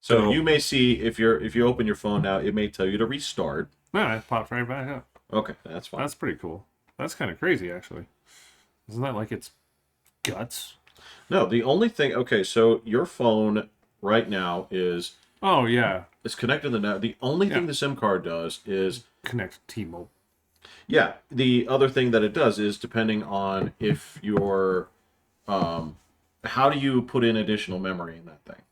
So you may see if you open your phone now, it may tell you to restart. No, it popped right back up. Okay, that's fine. That's pretty cool. That's kind of crazy, actually. Isn't that like its guts? No, the only thing. Okay, so your phone right now is Oh yeah, it's connected to the net. The only thing the SIM card does is connect to T-Mobile. yeah. The other thing that it does is depending on if you're how do you put in additional memory in that thing?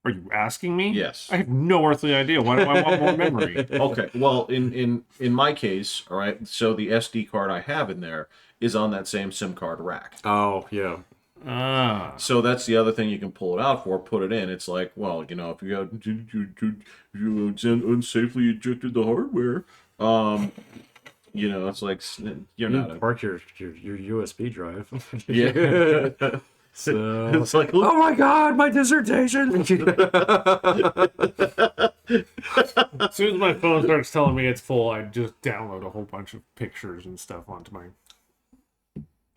Are you asking me? Yes. I have no earthly idea. Why do I want more memory? Okay. Well, in my case, all right. So the SD card I have in there is on that same SIM card rack. Oh, yeah. Ah. So that's the other thing you can pull it out for, put it in. It's like, well, you know, if you got you unsafely ejected the hardware, you know, it's like you're You not. park your USB drive. Yeah. So It's like, oh my god, my dissertation. As soon as my phone starts telling me it's full, I just download a whole bunch of pictures and stuff onto my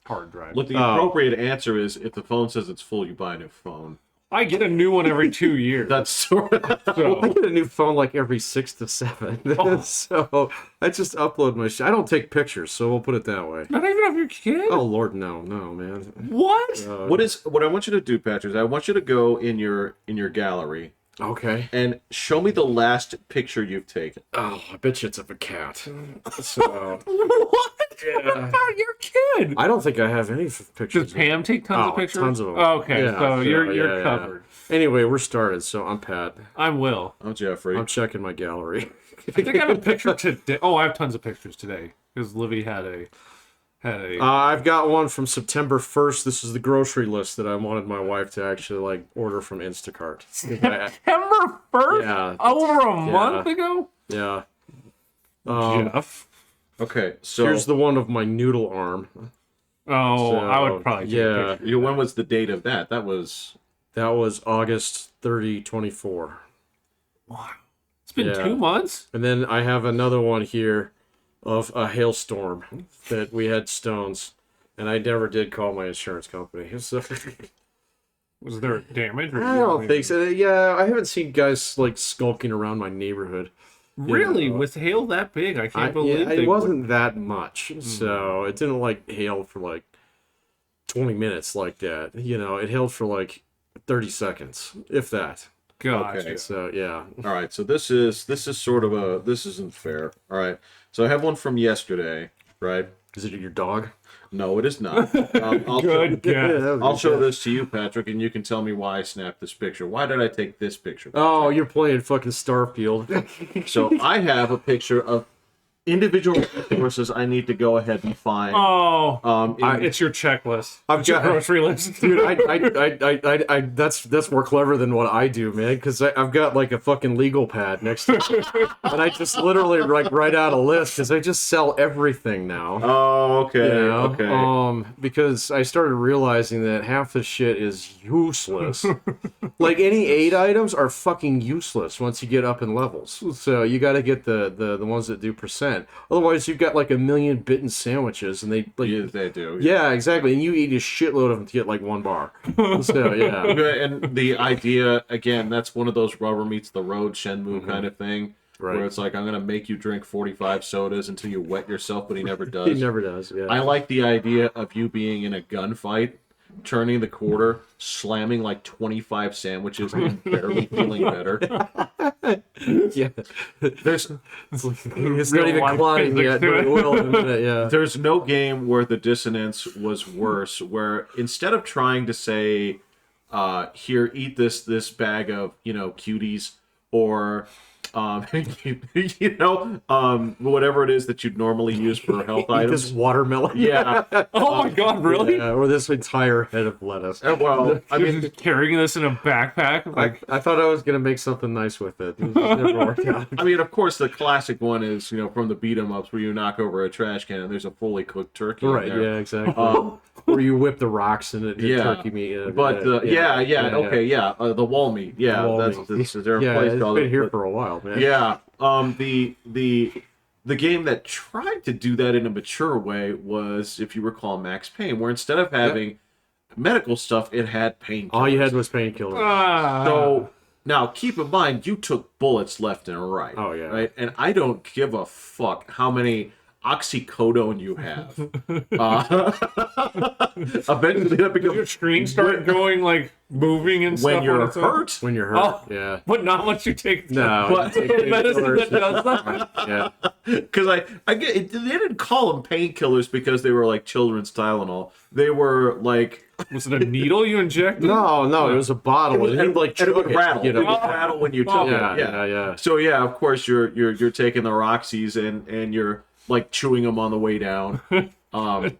hard drive. look, the appropriate answer is if the phone says it's full, you buy a new phone. I get a new one every 2 years. That's sort of. So, I get a new phone like every 6 to 7. So I just upload my shit. I don't take pictures, so we'll put it that way. not even of your kid? Oh Lord, no, man. What? What I want you to do, Patrick, is I want you to go in your gallery Okay. and show me the last picture you've taken. Oh, I bet you it's of a cat. So What? Yeah. What about your kid? I don't think I have any pictures. Does Pam take tons of pictures? Tons of them. Oh, okay, Yeah, so sure, you're yeah. covered. Anyway, we're started. So I'm Pat. I'm Will. I'm Jeffrey. I'm checking my gallery. I think I have a picture today. Oh, I have tons of pictures today because Livy had a. I've got one from September 1st. This is the grocery list that I wanted my wife to actually like order from Instacart. September 1st? Yeah. Over a month ago? Yeah. Jeff. Okay, so Here's the one of my noodle arm. Oh, So, I would probably take a yeah. picture. when was the date of that? That was That was August 30, 24. Wow. It's been Yeah. 2 months? And then I have another one here of a hailstorm that we had stones. And I never did call my insurance company. So, Was there damage? Or I don't think so. Yeah, I haven't seen guys like skulking around my neighborhood. Really? Yeah. With hail that big? I can't believe it they wasn't that much. So it didn't like hail for like 20 minutes like that. You know, it hailed for like 30 seconds, if that. Gosh. Okay. So yeah. all right. So this is sort of a this isn't fair. All right. So I have one from yesterday, right? Is it your dog? No, it is not. I'll Good guess. I'll show this to you, Patrick, and you can tell me why I snapped this picture. Why did I take this picture? Oh, you're playing fucking Starfield. So I have a picture of individual resources I need to go ahead and find. Oh, In- it's your checklist. I've It's your got- grocery list. Dude, I that's more clever than what I do, man. Because I've got like a fucking legal pad next to me, and I just literally like write out a list because I just sell everything now. oh, okay, You know? okay. Because I started realizing that half the shit is useless. Like any 8 items are fucking useless once you get up in levels. So you got to get the ones that do percent. Otherwise, you've got like a million bitten sandwiches, and they like. Yeah, they do. Yeah, exactly. And you eat a shitload of them to get like 1 bar. So yeah. And the idea, again, that's one of those rubber meets the road Shenmue kind of thing. Right. Where it's like, I'm going to make you drink 45 sodas until you wet yourself, but he never does. He never does. Yeah. I like the idea of you being in a gunfight, turning the quarter, slamming like 25 sandwiches, and barely feeling better. Yeah. There's It's not Real even life climbing physics yet, to but it. it will in a minute. Yeah. there's no game where the dissonance was worse. Where instead of trying to say, "Here, eat this bag of cuties," or whatever it is that you'd normally use for health Eat items. this watermelon. Yeah. Oh my god, really? Yeah, or this entire head of lettuce. Well, I mean, Just carrying this in a backpack? Like, I thought I was gonna make something nice with it. It just never worked out. I mean, of course, the classic one is from the beat 'em ups where you knock over a trash can and there's a fully cooked turkey. in Right? there. Yeah, exactly. Or you whip the rocks in it, Yeah. turkey meat. But the wall meat. Yeah, Wall that's meat. is there a Yeah, place it's called been it? here But- for a while, man. Yeah. The game that tried to do that in a mature way was, if you recall, Max Payne, where instead of having medical stuff, it had painkillers. All you had was painkillers. So Now, keep in mind, you took bullets left and right. Oh, yeah. Right? And I don't give a fuck how many oxycodone you have. Eventually that becomes... Your screen start going, like, moving and stuff. When you're on its own? hurt? When you're hurt, Oh, yeah. But not once you take No, But- you take medicine painkillers. that does that. Yeah. Because I get it, they didn't call them painkillers because they were like children's Tylenol. They were like... Was it a needle you injected? No, it was a bottle. And it would chug rattle. you It would know? rattle when you took Oh, it. Yeah. So yeah, of course you're taking the Roxys and you're like chewing them on the way down. I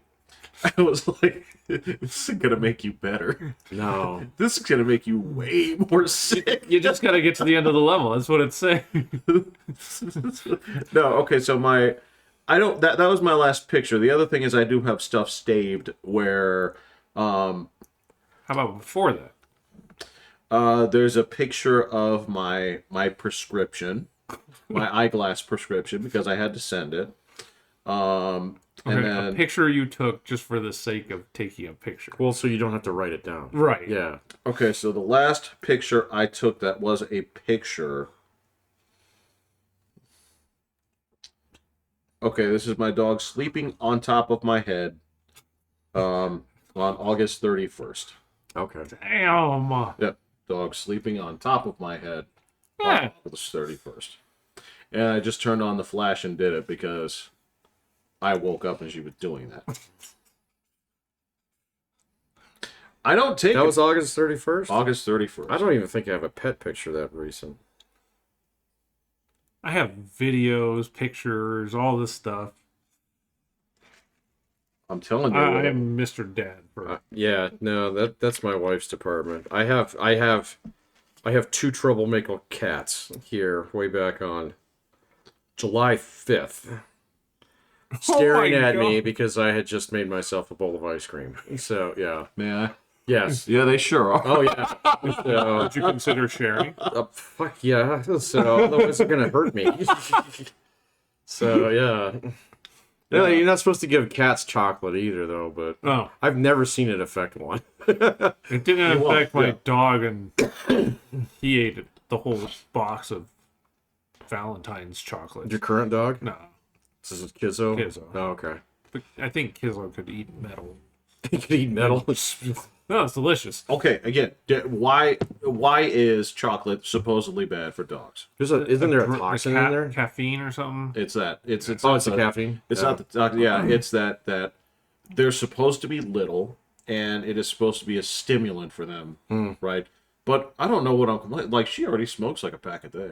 was like, this is gonna make you better. No. This is gonna make you way more sick. You just gotta get to the end of the level. That's what it's saying. No, okay, so that was my last picture. The other thing is I do have stuff staved where How about before that? there's a picture of my prescription, my eyeglass prescription, because I had to send it. And Okay, then a picture you took just for the sake of taking a picture. Well, so you don't have to write it down. Right. Yeah. okay, so the last picture I took that was a picture. Okay, this is my dog sleeping on top of my head on August 31st. Okay. Damn. Yep, dog sleeping on top of my head Yeah. on August 31st. And I just turned on the flash and did it because I woke up and she was doing that. I don't take That it- was August 31st? August 31st. I don't even think I have a pet picture that recent. I have videos, pictures, all this stuff. I'm telling you. I am Mr. Dad. Yeah, no, that's my wife's department. I have 2 troublemaker cats here way back on July 5th. Staring at me God. because I had just made myself a bowl of ice cream. So, yeah. May I? Yes. Yeah, they sure are. Oh, yeah. So, Would you consider sharing? fuck yeah. So, otherwise they're going to hurt me. So, yeah. No, you're not supposed to give cats chocolate either, though, but Oh, I've never seen it affect one. it didn't You won't, affect my yeah. dog, and he ate it, the whole box of Valentine's chocolates. Your current dog? No, This is Kizzo? Kizzo. Oh, okay. but I think Kizzo could eat metal. You can eat metal. No, it's delicious. Okay, again, why is chocolate supposedly bad for dogs? Isn't there a The toxin in there? Caffeine or something? It's that. It's Oh, it's the caffeine. It's not the toxin. Yeah, it's that they're supposed to be little, and it is supposed to be a stimulant for them, right? But I don't know what I'm complaining. Like, she already smokes like a pack a day.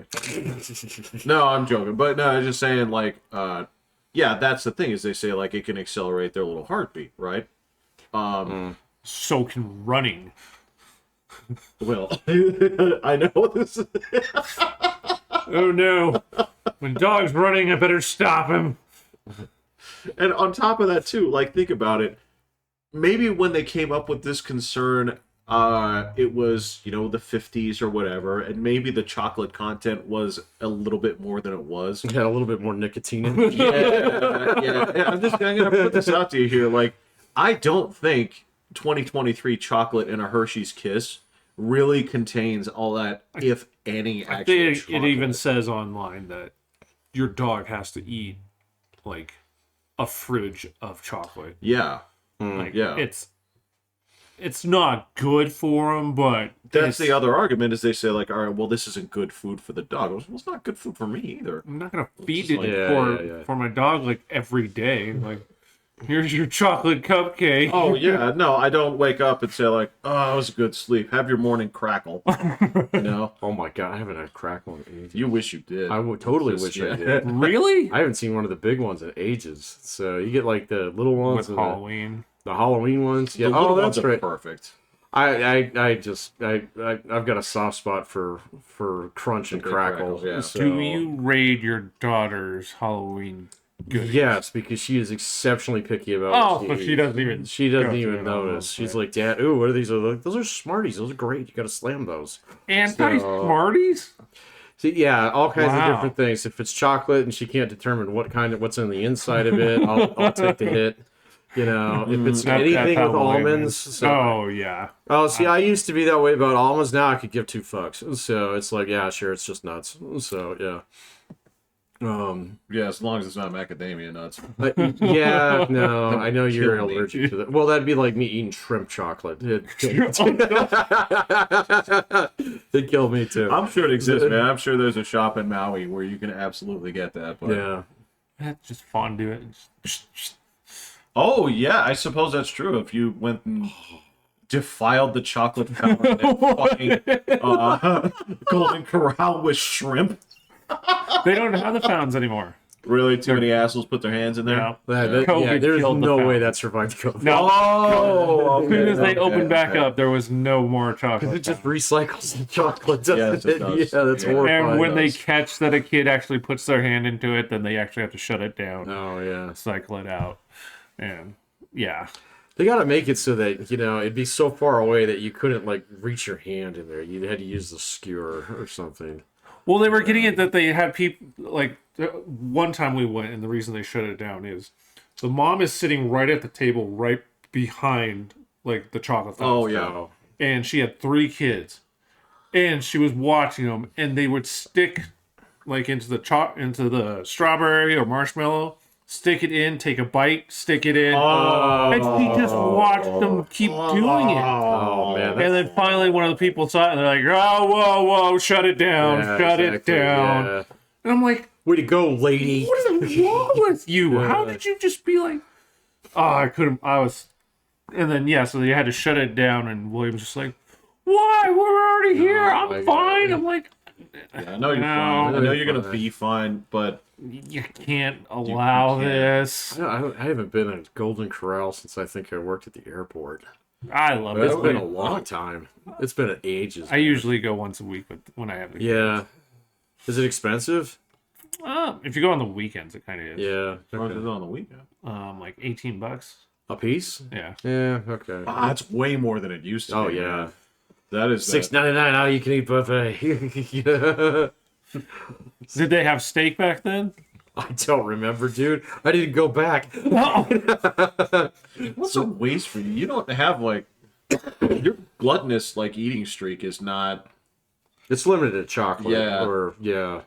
No, I'm joking. But no, I'm just saying, like, yeah, that's the thing is they say like it can accelerate their little heartbeat, right? So can running. Well, I know this. Oh no! When dog's running, I better stop him. And on top of that, too, like, think about it. Maybe when they came up with this concern, it was, the 50s or whatever, and maybe the chocolate content was a little bit more than it was. It had a little bit more nicotine in it. Yeah. I'm going to put this out to you here. Like, I don't think 2023 chocolate in a Hershey's Kiss really contains all that, if any, I actual think it chocolate. even says online that your dog has to eat like a fridge of chocolate. Yeah. Like, yeah. it's not good for them, but That's the other argument is they say, like, all right, well, this isn't good food for the dog. Well, it's not good food for me either. I'm not gonna feed just it like- for my dog like every day. Like, here's your chocolate cupcake. Oh, yeah. No, I don't wake up and say, like, oh, it was a good sleep. Have your morning crackle. Oh my god, I haven't had a Krackel in ages. You wish you did. I would totally Just, wish I yeah. did. Really? I haven't seen one of the big ones in ages. So you get like the little ones With and Halloween. the Halloween ones. Yeah. The little Oh, that's ones are right. perfect. I've got a soft spot for Crunch and Big Krackel. Krackles, yeah. So, Do you raid your daughter's Halloween goodies? Yes, because she is exceptionally picky about. Oh, what but she doesn't even. She doesn't go through even it all, notice. She's okay. like, Dad, ooh, what are these? Those are Smarties. Those are great. You got to slam those. Anti-Smarties? See, yeah, all kinds Wow. of different things. If it's chocolate and she can't determine what's in the inside of it, I'll take the hit. You know, if it's That's anything how with the way it almonds. is. So, Oh yeah. oh, see, I used to be that way about almonds. Now I could give two fucks. So it's like, yeah, sure, it's just nuts. So yeah. Yeah, as long as it's not macadamia nuts. Yeah, no, That I know would you're kill me. allergic to that. Well, that'd be like me eating shrimp chocolate. It'd kill me too. I'm sure it exists, man. I'm sure there's a shop in Maui where you can absolutely get that. But... Yeah. That's just fondue it. Oh, yeah, I suppose that's true. If you went and defiled the chocolate fountain and fucking Golden Corral with shrimp. They don't have the fountains anymore. Really? Too many assholes put their hands in there? Yeah. Yeah, there's killed the no way fountain. that survived COVID. No. Oh, As soon as they okay, opened back okay. up, there was no more chocolate. It just fountains. recycles the chocolate, doesn't Yes, it does. Yeah, that's Yeah. horrifying. And when they does. catch that a kid actually puts their hand into it, then they actually have to shut it down, Oh, yeah. cycle it out. And yeah. They gotta make it so that, you know, it'd be so far away that you couldn't, like, reach your hand in there. You had to use the skewer or something. Well, they were getting it that they had people, like, one time we went, and the reason they shut it down is the mom is sitting right at the table, right behind, like, the chocolate Oh, fountain. yeah. And she had 3 kids. And she was watching them, and they would stick, like, into the strawberry or marshmallow, stick it in, take a bite, stick it in. And she just watched them keep doing it. Oh, man. And then finally one of the people saw it, and they're like, oh, whoa, shut it down, shut it down. Yeah. And I'm like, Way to go, lady. what is wrong with you? How did you just be like, and then, yeah, so they had to shut it down, and William's just like, why? We're already here. my I'm God. fine. I'm like, Yeah, I know you're No. fine. I know you're going to Fine. be fine, but you can't allow can't. this. I haven't been in Golden Corral since I think I worked at the airport. I love it. It's been a long time. It's been ages. I usually go once a week when I have the Yeah. Is it expensive? If you go on the weekends, it kind of is. Yeah. or is it Okay. on the weekend? Like $18. A piece? Yeah. Yeah. Okay. That's way more than it used to Oh be. yeah. man. That is $6.99. Now you can eat buffet. Did they have steak back then? I don't remember, dude. I didn't go back. What's a waste for you? You don't have like your gluttonous like eating streak is not. It's limited to chocolate. Yeah. Or yeah.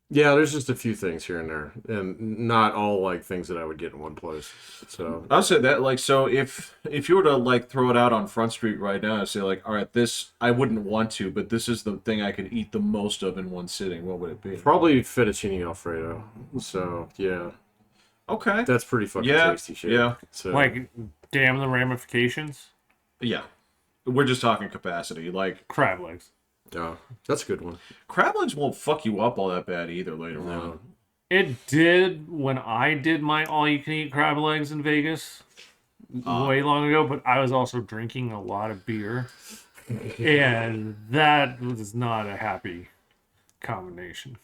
Yeah, there's just a few things here and there, and not all like things that I would get in one place. So I'll say that like so if you were to like throw it out on Front Street right now and say like, all right, this I wouldn't want to, but this is the thing I could eat the most of in one sitting. What would it be? probably fettuccine alfredo. So yeah, Okay. that's pretty fucking Yeah. tasty shit. Yeah. So Like, damn the ramifications. Yeah. We're just talking capacity. Like Crab legs. yeah, that's a good one. crab legs won't fuck you up all that bad either later on. It did when I did my all-you-can-eat crab legs in Vegas way long ago, but I was also drinking a lot of beer, and that was not a happy combination.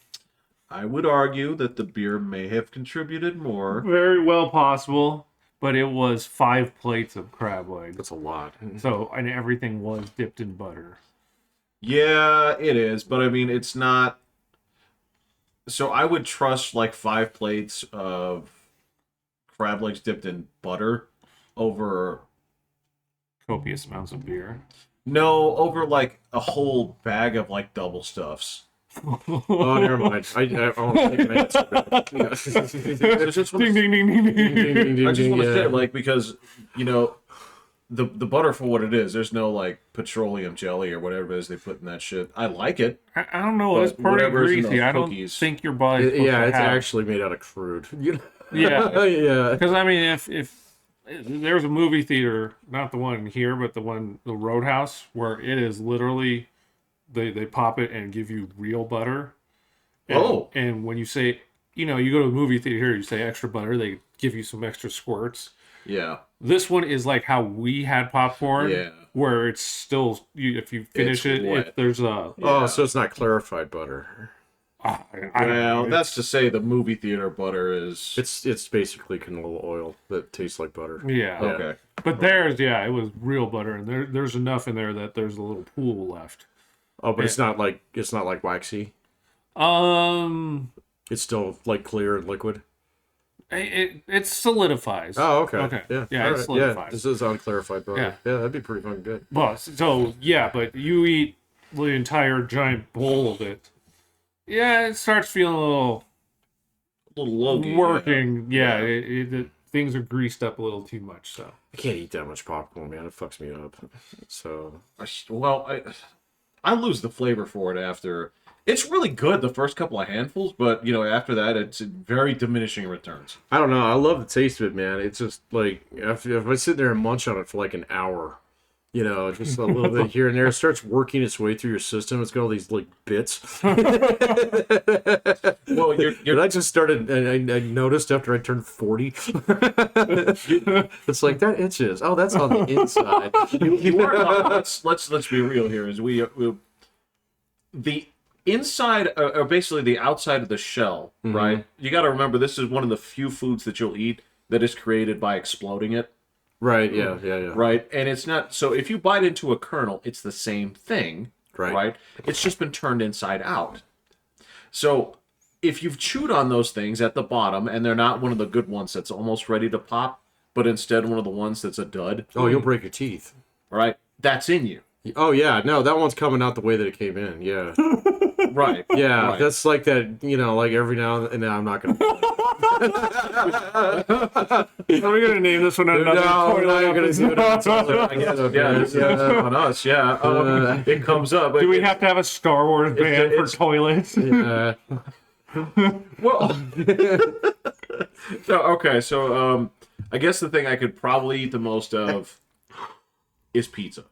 I would argue that the beer may have contributed more. Very well possible, but it was 5 plates of crab legs. That's a lot. So, and everything was dipped in butter. Yeah, it is, but I mean, it's not. So I would trust like 5 plates of crab legs dipped in butter over. Copious amounts of beer. No, over like a whole bag of like double stuffs. Oh, never mind. I won't take my answer back. Yeah. Ding, ding, ding, ding, ding. Ding, ding, ding, I just ding, want to yeah. say, like, because you know, the butter for what it is. There's no like petroleum jelly or whatever it is they put in that shit. I like it. I don't know. It's But pretty whatever's in greasy. those I don't cookies- think your body's supposed Yeah, to it's have. actually made out of crude. Yeah. Yeah. Because I mean, if there's a movie theater, not the one here, but the Roadhouse, where it is literally they pop it and give you real butter. And, and when you say, you know, you go to a movie theater here, you say extra butter, they give you some extra squirts. Yeah. This one is like how we had popcorn, Yeah. where it's still if you finish It's it, wet. if there's a Oh, so it's not clarified butter. I don't Well, know. that's to say the movie theater butter is. It's basically canola oil that tastes like butter. Yeah. Okay. But theirs, yeah, it was real butter, and there's enough in there that there's a little pool left. Oh, but it's not like waxy. Um, It's still like clear and liquid. It solidifies. Oh, okay. Okay. Yeah. Yeah, All it right. solidifies. Yeah, this is unclarified butter. Yeah. Yeah, that'd be pretty fucking good. Well, so yeah, but you eat the entire giant bowl of it. Yeah, it starts feeling a little logy. working. Yeah, Yeah. things are greased up a little too much. So I can't eat that much popcorn, man. It fucks me up. So Well, I lose the flavor for it after. It's really good the first couple of handfuls, but after that, it's very diminishing returns. I don't know. I love the taste of it, man. It's just like if I sit there and munch on it for like an hour, just a little bit here and there, it starts working its way through your system. It's got all these like bits. Well, And I just started, and I noticed after I turned 40, it's like that itches. Oh, that's on the inside. you are. Let's be real here. Is we the inside, or basically the outside of the shell, right? You got to remember, this is one of the few foods that you'll eat that is created by exploding it. Right. Yeah. Right, and it's not. So if you bite into a kernel, it's the same thing. Right. It's just been turned inside out. So if you've chewed on those things at the bottom and they're not one of the good ones that's almost ready to pop, but instead one of the ones that's a dud. Oh, you'll break your teeth. Right. That's in you. Oh yeah, no, that one's coming out the way that it came in. Yeah. Right. Yeah, Right. that's like that. Like every now and then, I'm not gonna. are we gonna name this one another? No, we're not gonna do it. I guess, this is on us. Yeah. It comes up. Do we have to have a Star Wars band for toilets? Yeah. Well. So I guess the thing I could probably eat the most of is pizza.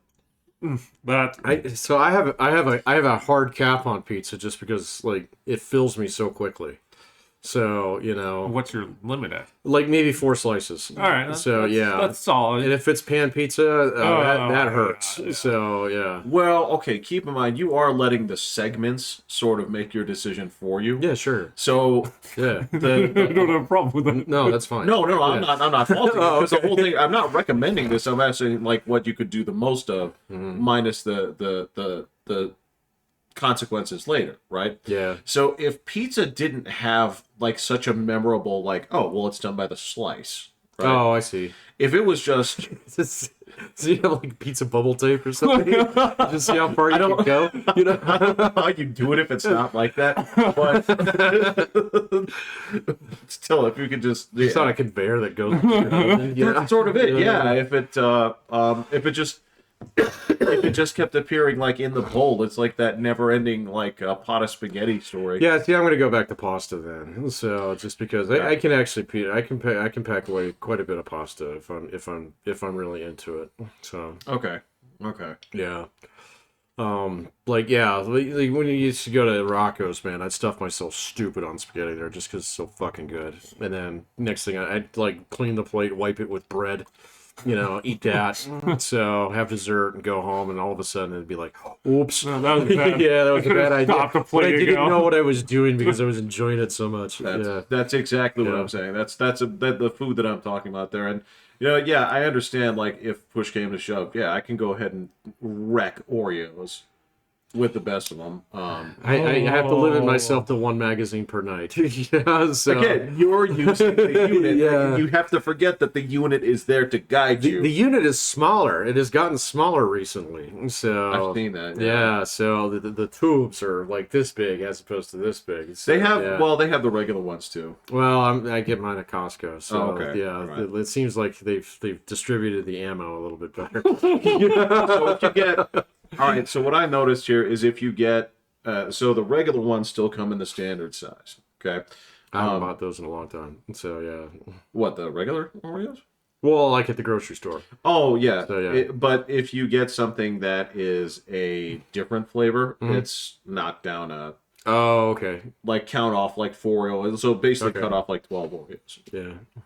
But I have a hard cap on pizza just because like it fills me so quickly. So what's your limit at? like maybe 4 slices. All right. That's solid. And if it's pan pizza, that hurts. yeah. So yeah. Well, okay. Keep in mind, you are letting the segments sort of make your decision for you. Yeah, sure. So Yeah. I don't have a problem with that. No, that's fine. no, Yeah. I'm not faulting you, Oh, because the whole thing. I'm not recommending this. I'm asking like what you could do the most of, minus the consequences later, right? Yeah. So if pizza didn't have like such a memorable like, oh well, it's done by the slice, right? Oh, I see. If it was just So you have like pizza bubble tape or something? Just see how far you can go. I don't know how you do it if it's not like that, but still, if you could just It's on a conveyor that goes. that's sort of it. Yeah, if it just kept appearing like in the bowl, it's like that never-ending like pot of spaghetti story. Yeah, see, I'm gonna go back to pasta then. So just because I can actually I can pack away quite a bit of pasta if I'm really into it. So Okay. yeah. Like when you used to go to Rocco's, man, I'd stuff myself stupid on spaghetti there just because it's so fucking good. And then next thing I'd like clean the plate, wipe it with bread. Eat that. So have dessert and go home, and all of a sudden it'd be like, oops. No, that was bad. Yeah, that was a bad idea. Stop the But plate I didn't ago. know what I was doing because I was enjoying it so much. That's exactly what Yeah. I'm saying. That's the food that I'm talking about there. And yeah, I understand. Like if push came to shove, yeah, I can go ahead and wreck Oreos with the best of them. I have to limit myself to 1 magazine per night. Yeah, so Again, you're using the unit. Yeah. You have to forget that the unit is there to guide you. the unit is smaller. It has gotten smaller recently. So I've seen that. Yeah, so the tubes are like this big as opposed to this big. So, They have yeah. well, they have the regular ones too. Well, I get mine at Costco, so Oh, okay. yeah, Right. it seems like they've distributed the ammo a little bit better. So if you get, all right. So what I noticed here is if you get, so the regular ones still come in the standard size. Okay. I haven't bought those in a long time, so yeah. What, the regular Oreos? Well, like at the grocery store. Oh yeah. So, yeah. But if you get something that is a different flavor, it's knocked down Oh, okay. like count off like 4 Oreos. So basically Okay. cut off like 12 Oreos. Yeah.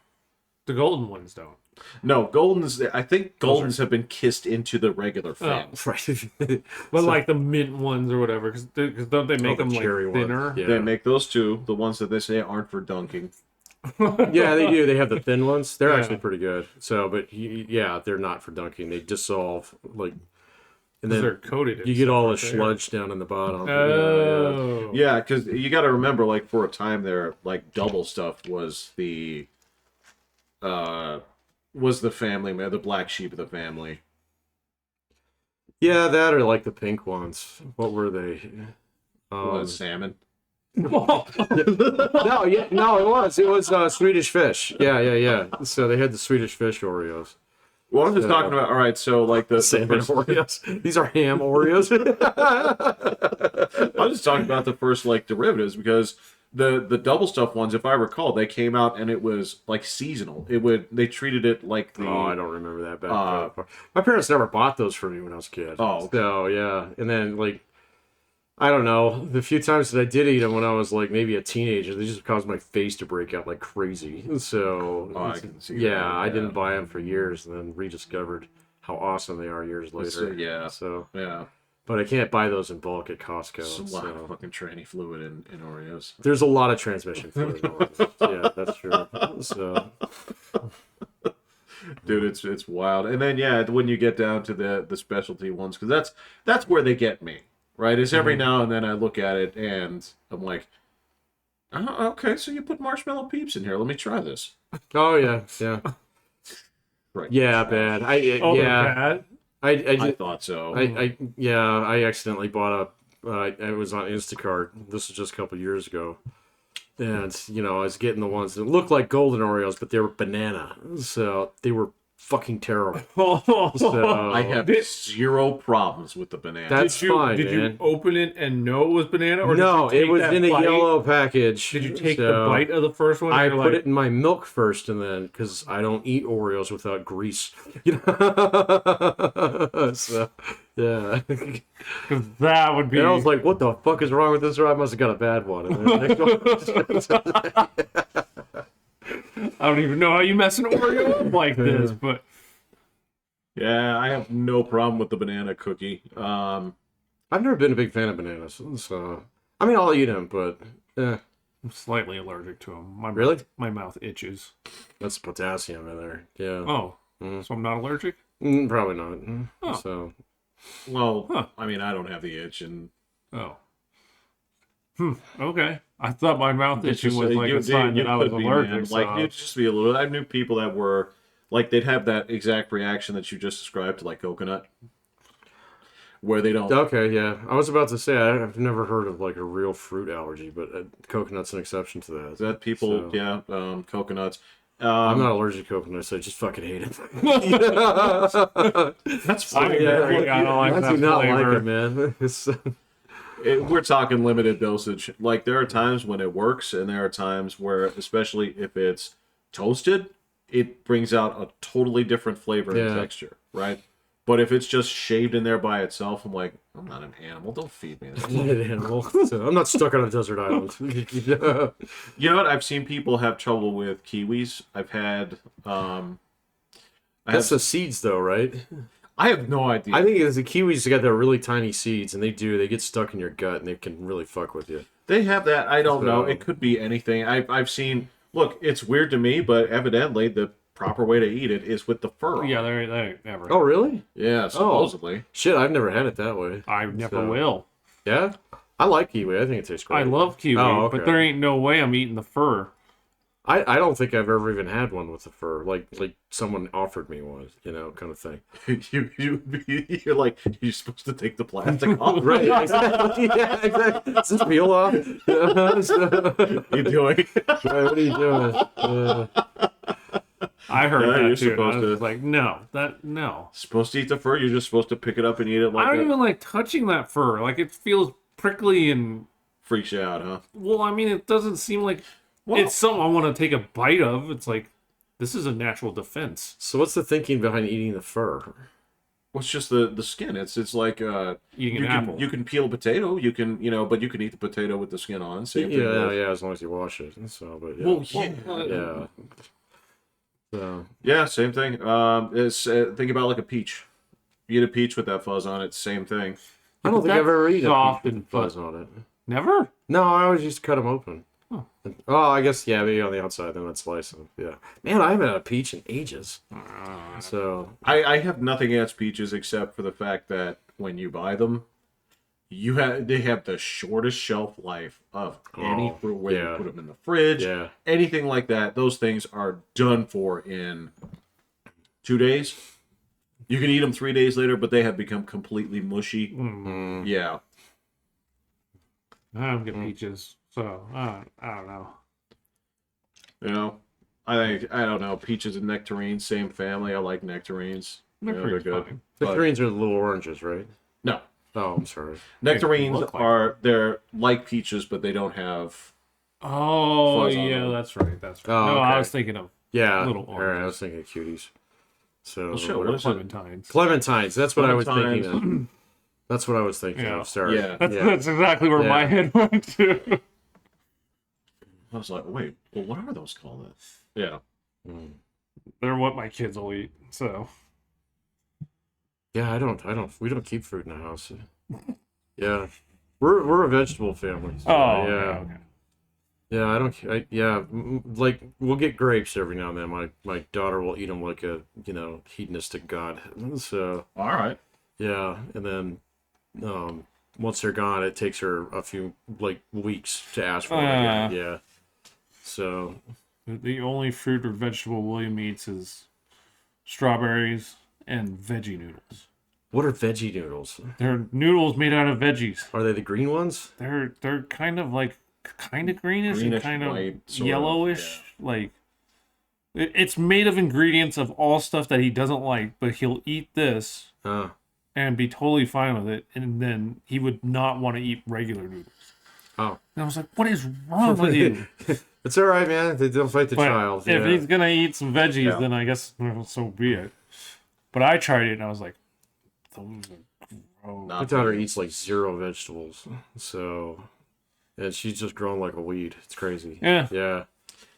The golden ones don't. No, I think Goldens have been kissed into the regular family. Right. But like the mint ones or whatever, because don't they make the them like cherry ones. thinner? Yeah. They make those two, the ones that they say aren't for dunking. Yeah, they do. They have the thin ones. They're Yeah. actually pretty good. So, but yeah, they're not for dunking. They dissolve like, and 'Cause then they're coated. in you get all the stuff, aren't sludge down in the bottom. they? Yeah, Oh. Yeah, because you got to remember, like for a time there, like double stuff was the was the family, the black sheep of the family. Yeah, that or like the pink ones. What were they? Salmon. No, yeah, no, it was Swedish fish. Yeah. So they had the Swedish fish Oreos. Well, I'm just talking about. All right, so like the Salmon first, Oreos. These are ham Oreos. I'm just talking about the first like derivatives because the double stuffed ones, if I recall, they came out and it was like seasonal. They treated it like the. Oh, I don't remember that bad. My parents never bought those for me when I was a kid. Oh, okay. So yeah, and then like. I don't know. The few times that I did eat them when I was like maybe a teenager, they just caused my face to break out like crazy. So I can see yeah, that, I yeah. didn't buy them for years, and then rediscovered how awesome they are years later. Yeah. So Yeah. but I can't buy those in bulk at Costco. There's a lot of So fucking tranny fluid in Oreos. there's a lot of transmission fluid. in Oreos. Yeah, that's true. So Dude, it's wild. And then yeah, when you get down to the specialty ones, because that's where they get me. Right? Is every now and then I look at it and I'm like, oh, okay, so you put marshmallow peeps in here. Let me try this. oh yeah. Right. Yeah, bad. they're bad? I thought so. I accidentally bought it was on Instacart. This was just a couple years ago. And, I was getting the ones that looked like golden Oreos, but they were banana. So they were fucking terrible. So, I have zero problems with the banana. That's fine, Did man. you open it and know it was banana? Or No, did you it was take in that a bite? yellow package. Did you take so the bite of the first one? I and you're put like, it in my milk first, and then because I don't eat Oreos without grease. So yeah, because that would be. and I was like, "What the fuck is wrong with this? Or I must have got a bad one." And then the next one- I don't even know how you mess an Oreo up like this, but Yeah, I have no problem with the banana cookie. I've never been a big fan of bananas, so I mean, I'll eat them, but I'm slightly allergic to them. Really? My mouth itches. that's potassium in there. Yeah, Oh, so I'm not allergic? Probably not. Oh. So Well, I mean, I don't have the itch, and Oh. Okay. I thought my mouth it's itching just, was like a sign that I was could be, allergic. man. So. Like you'd just be a little. I knew people that were like they'd have that exact reaction that you just described to like coconut, where they don't. okay, yeah, I was about to say I've never heard of like a real fruit allergy, but coconut's an exception to that. That people, So- yeah, coconuts. I'm not allergic to coconuts. I just fucking hate it. That's fine. I don't like I that do not flavor. like it, man. It's, We're talking limited dosage. Like there are times when it works, and there are times where, especially if it's toasted, it brings out a totally different flavor and Yeah. texture, right? But if it's just shaved in there by itself, I'm like, I'm not an animal. Don't feed me this. I'm an animal. So I'm not stuck on a desert island. You know what? I've seen people have trouble with kiwis. I've had. That's the seeds, though, right? I have no idea. I think it's the kiwis got their really tiny seeds, and they get stuck in your gut, and they can really fuck with you. They have that. I don't know. So- It could be anything. I've seen. Look, it's weird to me, but evidently the proper way to eat it is with the fur. Yeah, they never. Oh, really? Yeah, supposedly. Shit, I've never had it that way. I never So- will. Yeah? I like kiwi. I think it tastes great. I love kiwi, Oh, okay. but there ain't no way I'm eating the fur. I don't think I've ever even had one with the fur. Like someone offered me one, kind of thing. You're like, you're supposed to take the plastic off. Right, exactly. Yeah, exactly. Is this peel off? You doing? Right, what are you doing? I heard Yeah, that you're too. And I supposed was to- like, no. Supposed to eat the fur. You're just supposed to pick it up and eat it like I don't that. even like touching that fur. Like it feels prickly and Freaks you out, huh? well, I mean, it doesn't seem like Well- it's something I want to take a bite of. It's like this is a natural defense. So what's the thinking behind eating the fur? Well, it's just the skin. It's like Eating you an can apple. you can peel a potato. You can but you can eat the potato with the skin on. Same thing. Yeah, with- yeah, as long as you wash it. So, but yeah. Well, yeah. Yeah. So, Yeah, same thing. It's think about like a peach. You eat a peach with that fuzz on it. Same thing. I don't think I've ever eaten a soft peach with and fuzz on it. Never. No, I always used to cut them open. Huh. Oh, I guess, yeah, maybe on the outside, then I'd slice them. Yeah. Man, I haven't had a peach in ages. So, I have nothing against peaches except for the fact that when you buy them, they have the shortest shelf life of any fruit. Where you put them in the fridge, anything like that. Those things are done for in 2 days. You can eat them 3 days later, but they have become completely mushy. Mm. Yeah. I don't get peaches, so I don't know. You know, I don't know. Peaches and nectarines, same family. I like nectarines. They're good. Fine. Nectarines are the little oranges, right? No. Oh, I'm sorry. Nectarines they're like peaches, but they don't have. Oh, fuzz on yeah, them. that's right. That's right. Oh, No, okay. I was thinking of little All right, I oranges. was thinking of cuties. So Well, shit, what is it? Clementines. Clementines. That's what I was thinking Clementines. of. That's what I was thinking Yeah. of. Sorry. Yeah. That's exactly where my head went to. I was like, wait, well, what are those called? Yeah. They're what my kids will eat. So Yeah, we don't keep fruit in the house. Yeah. We're a vegetable family. So, okay. Yeah, like we'll get grapes every now and then. My daughter will eat them like a, hedonistic god. So, All right. yeah, and then once they're gone, it takes her a few weeks to ask for them again. Yeah. So, the only fruit or vegetable William eats is strawberries and veggie noodles. what are veggie noodles? They're noodles made out of veggies. Are they the green ones? They're kind of greenish and Greenish, kind of white, sort of, yellowish. Like it's made of ingredients of all stuff that he doesn't like, but he'll eat this and be totally fine with it, and then he would not want to eat regular noodles. Oh. And I was like, what is wrong with you? It's all right, man. They don't fight the But child. if Yeah. he's gonna eat some veggies, then I guess so be it. But I tried it and I was like, those are gross. My daughter eats like 0 vegetables, so, and she's just grown like a weed. It's crazy. Yeah. Yeah.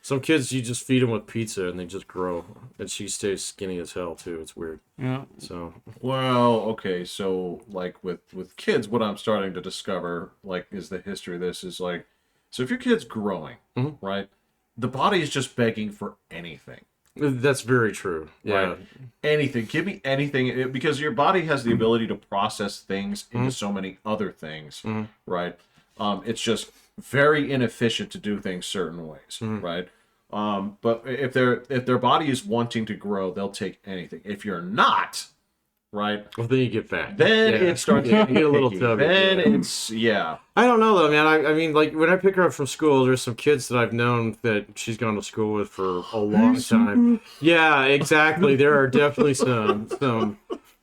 Some kids, you just feed them with pizza and they just grow, and she stays skinny as hell too. It's weird. Yeah. So. Well, okay, so like with kids, what I'm starting to discover is the history of this is so if your kid's growing, right, the body is just begging for anything. That's very true. Yeah. Right? Anything. Give me anything. Because your body has the ability to process things into so many other things, right? It's just very inefficient to do things certain ways, right? But if their body is wanting to grow, they'll take anything. If you're not, right, Well, then you get fat. then it starts to You get a little picky. tubby. Then Yeah. it's I don't know though, man. I mean, like when I pick her up from school, there's some kids that I've known that she's gone to school with for a long time. Yeah, exactly. There are definitely some.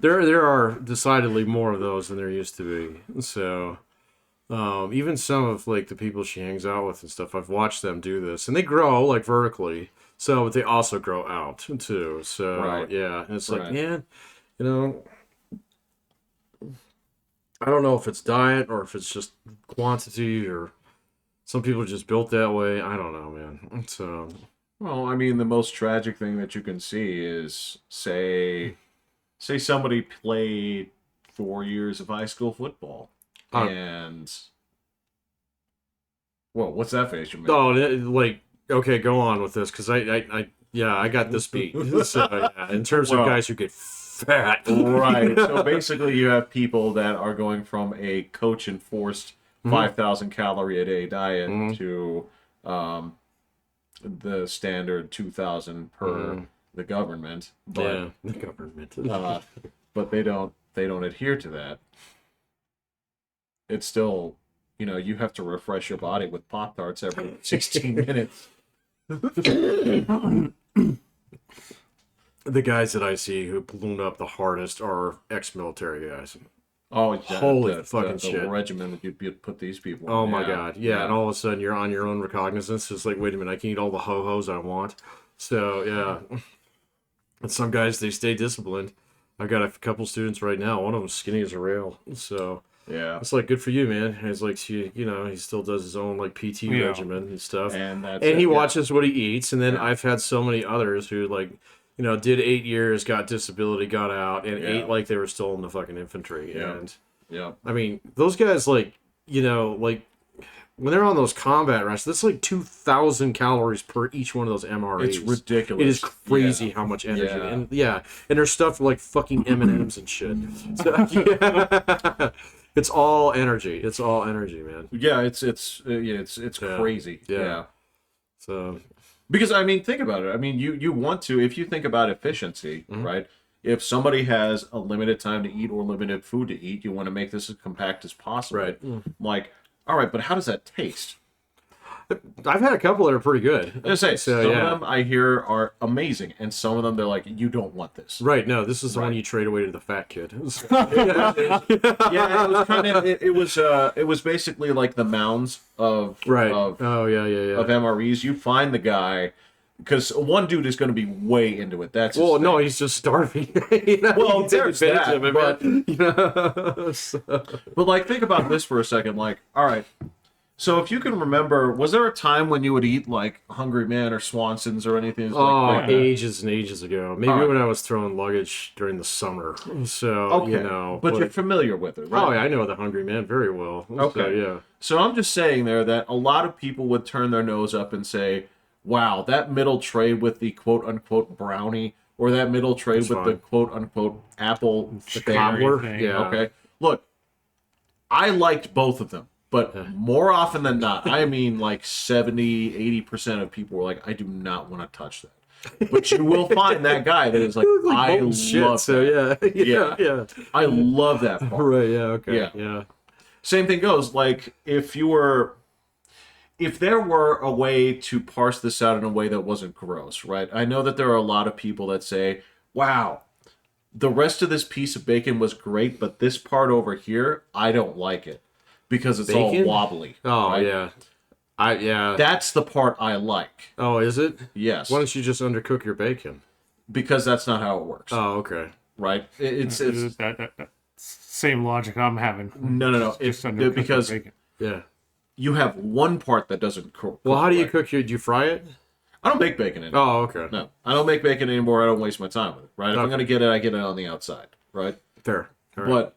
There are decidedly more of those than there used to be. So, even some of the people she hangs out with and stuff, I've watched them do this, and they grow vertically. So, but they also grow out too. So, Right. yeah, and it's Right. man, I don't know if it's diet or if it's just quantity or some people are just built that way. I don't know, man. So, well, I mean, the most tragic thing that you can see is say somebody played 4 years of high school football, and well, what's that face you're making? okay, go on with this because I got this beat. So, yeah, in terms of guys who get fat, Right. So basically, you have people that are going from a coach enforced 5,000 calorie a day diet to the standard 2,000 per the government. But, the government. but they don't adhere to that. It's still, you have to refresh your body with Pop-Tarts every 16 minutes. The guys that I see who balloon up the hardest are ex-military guys. Oh, yeah, Holy fucking shit. The regimen that you'd put these people in. Oh my god, yeah, and all of a sudden you're on your own recognizance. It's like, wait a minute, I can eat all the ho-hos I want. So, yeah. And some guys, they stay disciplined. I've got a couple students right now. One of them's skinny as a rail. So, yeah. it's like, good for you, man. It's like, he still does his own, PT regimen and stuff. And he watches what he eats. And then I've had so many others who, did 8 years, got disability, got out, and ate like they were still in the fucking infantry. Yeah. And, yeah. I mean, those guys, when they're on those combat rations, that's 2,000 calories per each one of those MREs. It's ridiculous. It is crazy how much energy. And there's stuff like fucking M&Ms and shit. So, It's all energy. It's all energy, man. Yeah, it's Yeah. crazy. Yeah. Yeah. So Because I mean, think about it. I mean, you want to, if you think about efficiency, right? If somebody has a limited time to eat or limited food to eat, you want to make this as compact as possible. Right. Like, all right, but how does that taste? I've had a couple that are pretty good. I say So, some yeah. of them I hear are amazing, and some of them they're like, you don't want this. Right, no, this is the one Right. you trade away to the fat kid. Yeah, it was kind of it was basically like the mounds of Right. of, Oh, yeah. of MREs. You find the guy because one dude is going to be way into it. That's his Well, thing. no, he's just starving. You know, Well, you can take there's advantage that, of him, but- man. You know, so- But like, think about this for a second. Like, all right, so if you can remember, was there a time when you would eat like Hungry Man or Swanson's or anything? Like, ages and ages ago. Maybe All right. when I was throwing luggage during the summer. So, okay, you know. but you're familiar with it, right? Oh, yeah, I know the Hungry Man very well. Okay. So, yeah. So I'm just saying there that a lot of people would turn their nose up and say, wow, that middle tray with the quote unquote brownie or that middle tray That's with fine. the quote unquote apple The thing. cobbler? thing. Yeah. Okay. Look, I liked both of them, but more often than not, I mean like 70, 80% of people were like, I do not want to touch that. But you will find that guy that is like, It was I molten shit, love so that. yeah. Yeah. I love that part. Right, yeah, okay. Yeah. Yeah. Same thing goes, like if there were a way to parse this out in a way that wasn't gross, right? I know that there are a lot of people that say, wow, the rest of this piece of bacon was great, but this part over here, I don't like it because it's Bacon? all wobbly. Oh, right? yeah. Yeah. That's the part I like. Oh, is it? Yes. Why don't you just undercook your bacon? Because that's not how it works, Oh, okay. right? It's that same logic I'm having. no. It's Just undercook the because bacon. Yeah. you have one part that doesn't cook. Well, how do you right. cook your? Do you fry it? I don't make bacon anymore. Oh, okay. No, I don't make bacon anymore. I don't waste my time with it, right? If I'm Okay. going to get it, I get it on the outside, right? Fair. All right. But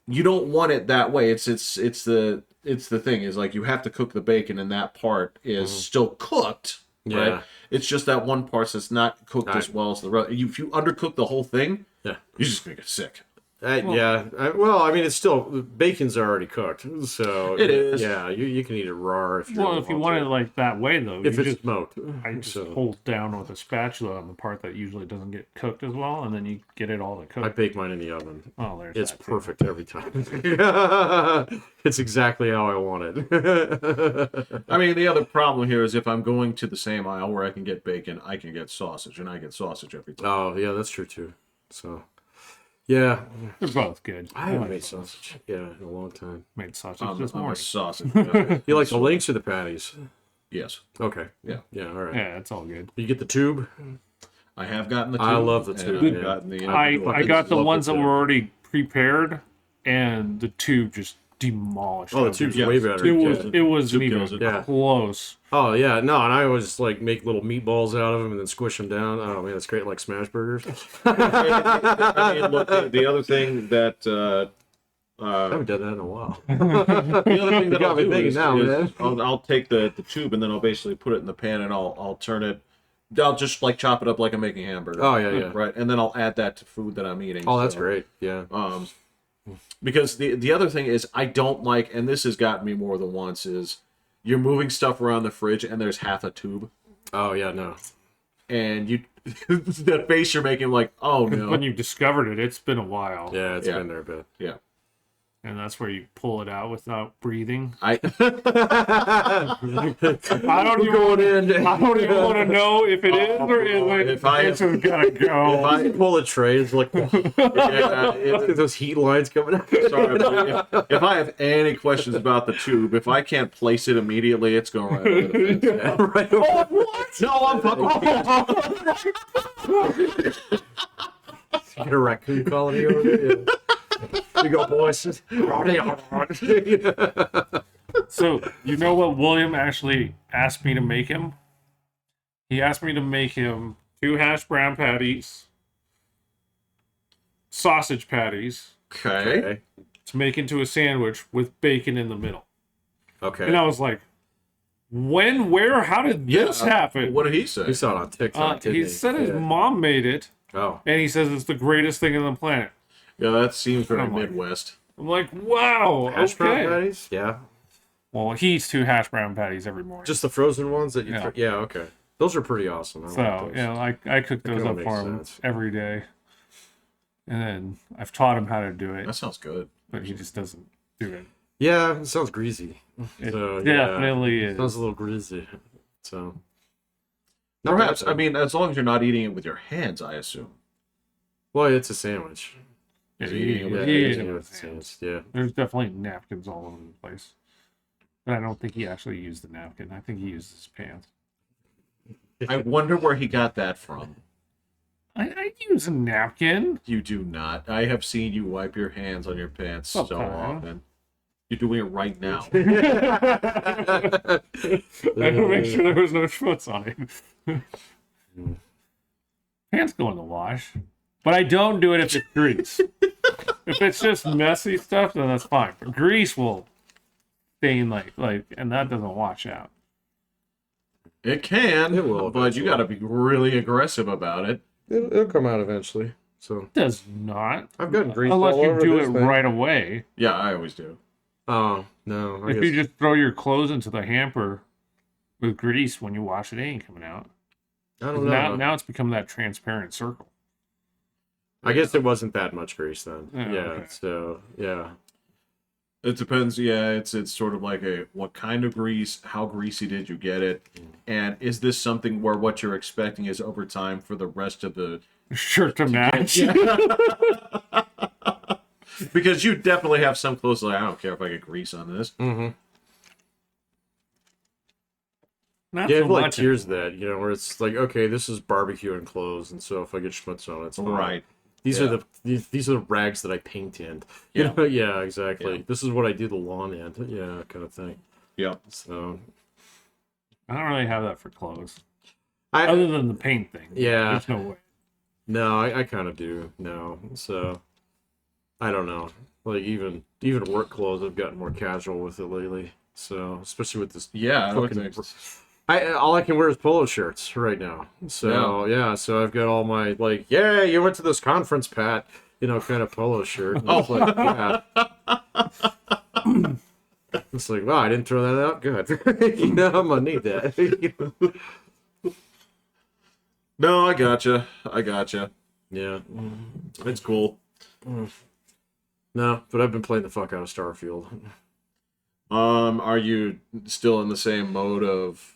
you don't want it that way. It's the thing is like you have to cook the bacon and that part is still cooked, Yeah. right? It's just that one part that's not cooked as Right. well as the rest. If you undercook the whole thing, Yeah. you're just going to get sick. Well, I mean, it's still bacon's already cooked, so It is. Yeah, you can eat it raw if you. Well, really if you want it to. like that way, though, if you it's just smoked. I just So, hold down with a spatula on the part that usually doesn't get cooked as well, and then you get it all to cook. I bake mine in the oven. Oh, there's It's that too. perfect every time. It's exactly how I want it. I mean, the other problem here is if I'm going to the same aisle where I can get bacon, I can get sausage, and I get sausage every time. Oh, yeah, that's true too. So, yeah, They're both good. I haven't made sausage. Yeah, in a long time. Made sausage I'm this a morning. sausage guy. You like the links or the patties? Yes. Okay. Yeah. Yeah. All right. Yeah, it's all good. You get the tube. I have gotten the tube. I love the and tube, I've man. gotten the I fucking got the love ones the that tube. were already prepared, and the tube just demolished. Oh, the them. tube's Yeah. way better. It was Yeah. it wasn't Tube even kills it. Yeah. close. Oh yeah, no, and I always like make little meatballs out of them and then squish them down. Oh man, it's great, like smash burgers. I mean, look, the other thing that I haven't done that in a while. the other thing that got I'll me do thinking is, now, man. I'll take the tube and then I'll basically put it in the pan and I'll turn it. I'll just like chop it up like I'm making a hamburger. Oh, yeah. Right, and then I'll add that to food that I'm eating. Oh, that's so, great. Yeah. Because the other thing is I don't like, and this has gotten me more than once, is you're moving stuff around the fridge and there's half a tube, Oh yeah, no. and you that face you're making like, oh no, When you discovered it, it's been a while. Yeah, it's Yeah. been there a bit. yeah. And that's where you pull it out without breathing. I I don't even Going in. I don't even want to know if it is or isn't. If I- it's just gotta go. I pull a tray. It's like those heat lines coming out. sorry, but if I have any questions about the tube, if I can't place it immediately, it's going right over the fence. Right over. What? No, I'm fucking. Get a raccoon colony over there. Yeah. You go, boys. So, you know what William actually asked me to make him? He asked me to make him 2 hash brown patties, sausage patties, Okay. Okay. to make into a sandwich with bacon in the middle. Okay. And I was like, when, where, how did this happen? What did he say? We saw it on TikTok. didn't He said his Yeah. mom made it, Oh. and he says it's the greatest thing on the planet. Yeah, that seems very I'm like- Midwest. I'm like, wow, Hash brown okay. patties? Yeah. Well, he eats 2 hash brown patties every morning. Just the frozen ones that you... Yeah. Yeah, okay. Those are pretty awesome. I like So, those. you know, I cook those kinda up makes for him sense. every day. And then I've taught him how to do it, That sounds good. but he just doesn't do it. Yeah, it sounds greasy. It So, definitely yeah. is. Sounds a little greasy. So... Perhaps, I mean, as long as you're not eating it with your hands, I assume. Well, it's a sandwich. Yeah, he eating it with he his ate it Yeah, with it's a his sandwich. hands. Yeah. There's definitely napkins all over the place. But I don't think he actually used the napkin. I think he used his pants. I wonder where he got that from. I use a napkin. You do not. I have seen you wipe your hands on your pants so Okay. often. You're doing it right now. I had to make sure there was no schmutz on it. Pants go in the wash. But I don't do it if it's grease. If it's just messy stuff, then that's fine. But grease will stain like, and that doesn't wash out. It can, It will but you got to be really aggressive about it. It'll come out eventually. So It does not. I've gotten grease Unless all you over do this it thing. right away. Yeah, I always do. Oh no! I If guess... you just throw your clothes into the hamper with grease when you wash it, it ain't coming out. I don't know. Now it's become that transparent circle. I guess it wasn't that much grease then. Yeah, Yeah. okay. So yeah. It depends. Yeah, it's sort of like what kind of grease, how greasy did you get it, and is this something where what you're expecting is over time for the rest of the Shirt to match. because you definitely have some clothes like I don't care if I get grease on this. Mm-hmm. Not Yeah, so it's like much. tiers of that, where it's like, okay, this is barbecue and clothes, and so if I get schmutz on it, it's fine. Right. These Yeah. are these are the rags that I paint in. Yeah. Yeah, exactly. Yeah. This is what I do the lawn in. Yeah, kind of thing. Yep. So I don't really have that for clothes. I Other than the paint thing. Yeah. There's no way. no, I kind of do no. So I don't know. Like even work clothes, I've gotten more casual with it lately. So especially with this Yeah. fucking. All I can wear is polo shirts right now. So yeah, so I've got all my like, yeah, you went to this conference, Pat, kind of polo shirt. And it's like, yeah. It's like, wow, I didn't throw that out. Good. I'm gonna need that. No, I gotcha. Yeah. It's cool. No, but I've been playing the fuck out of Starfield. Are you still in the same mode of?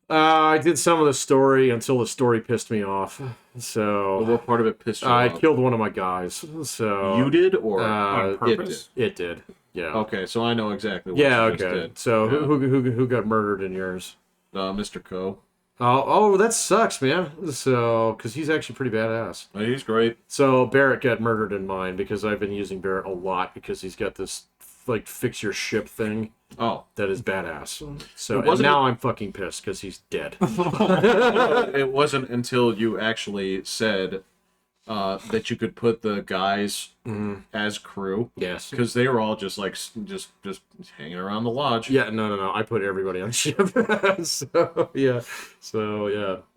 I did some of the story until the story pissed me off. So What part of it pissed you I off? killed one of my guys. So You did, or On it purpose? It did. Yeah. okay? So I know exactly. What Yeah. you just Okay. did. So Yeah. who got murdered in yours? Mr. Coe. Oh, that sucks, man. So because he's actually pretty badass. He's great. So Barrett got murdered in mine because I've been using Barrett a lot because he's got this like fix your ship thing Oh, that is badass. So It and wasn't- now I'm fucking pissed because he's dead. it wasn't until you actually said that you could put the guys as crew Yes. because they were all just like just hanging around the lodge. Yeah, no. I put everybody on ship. So yeah.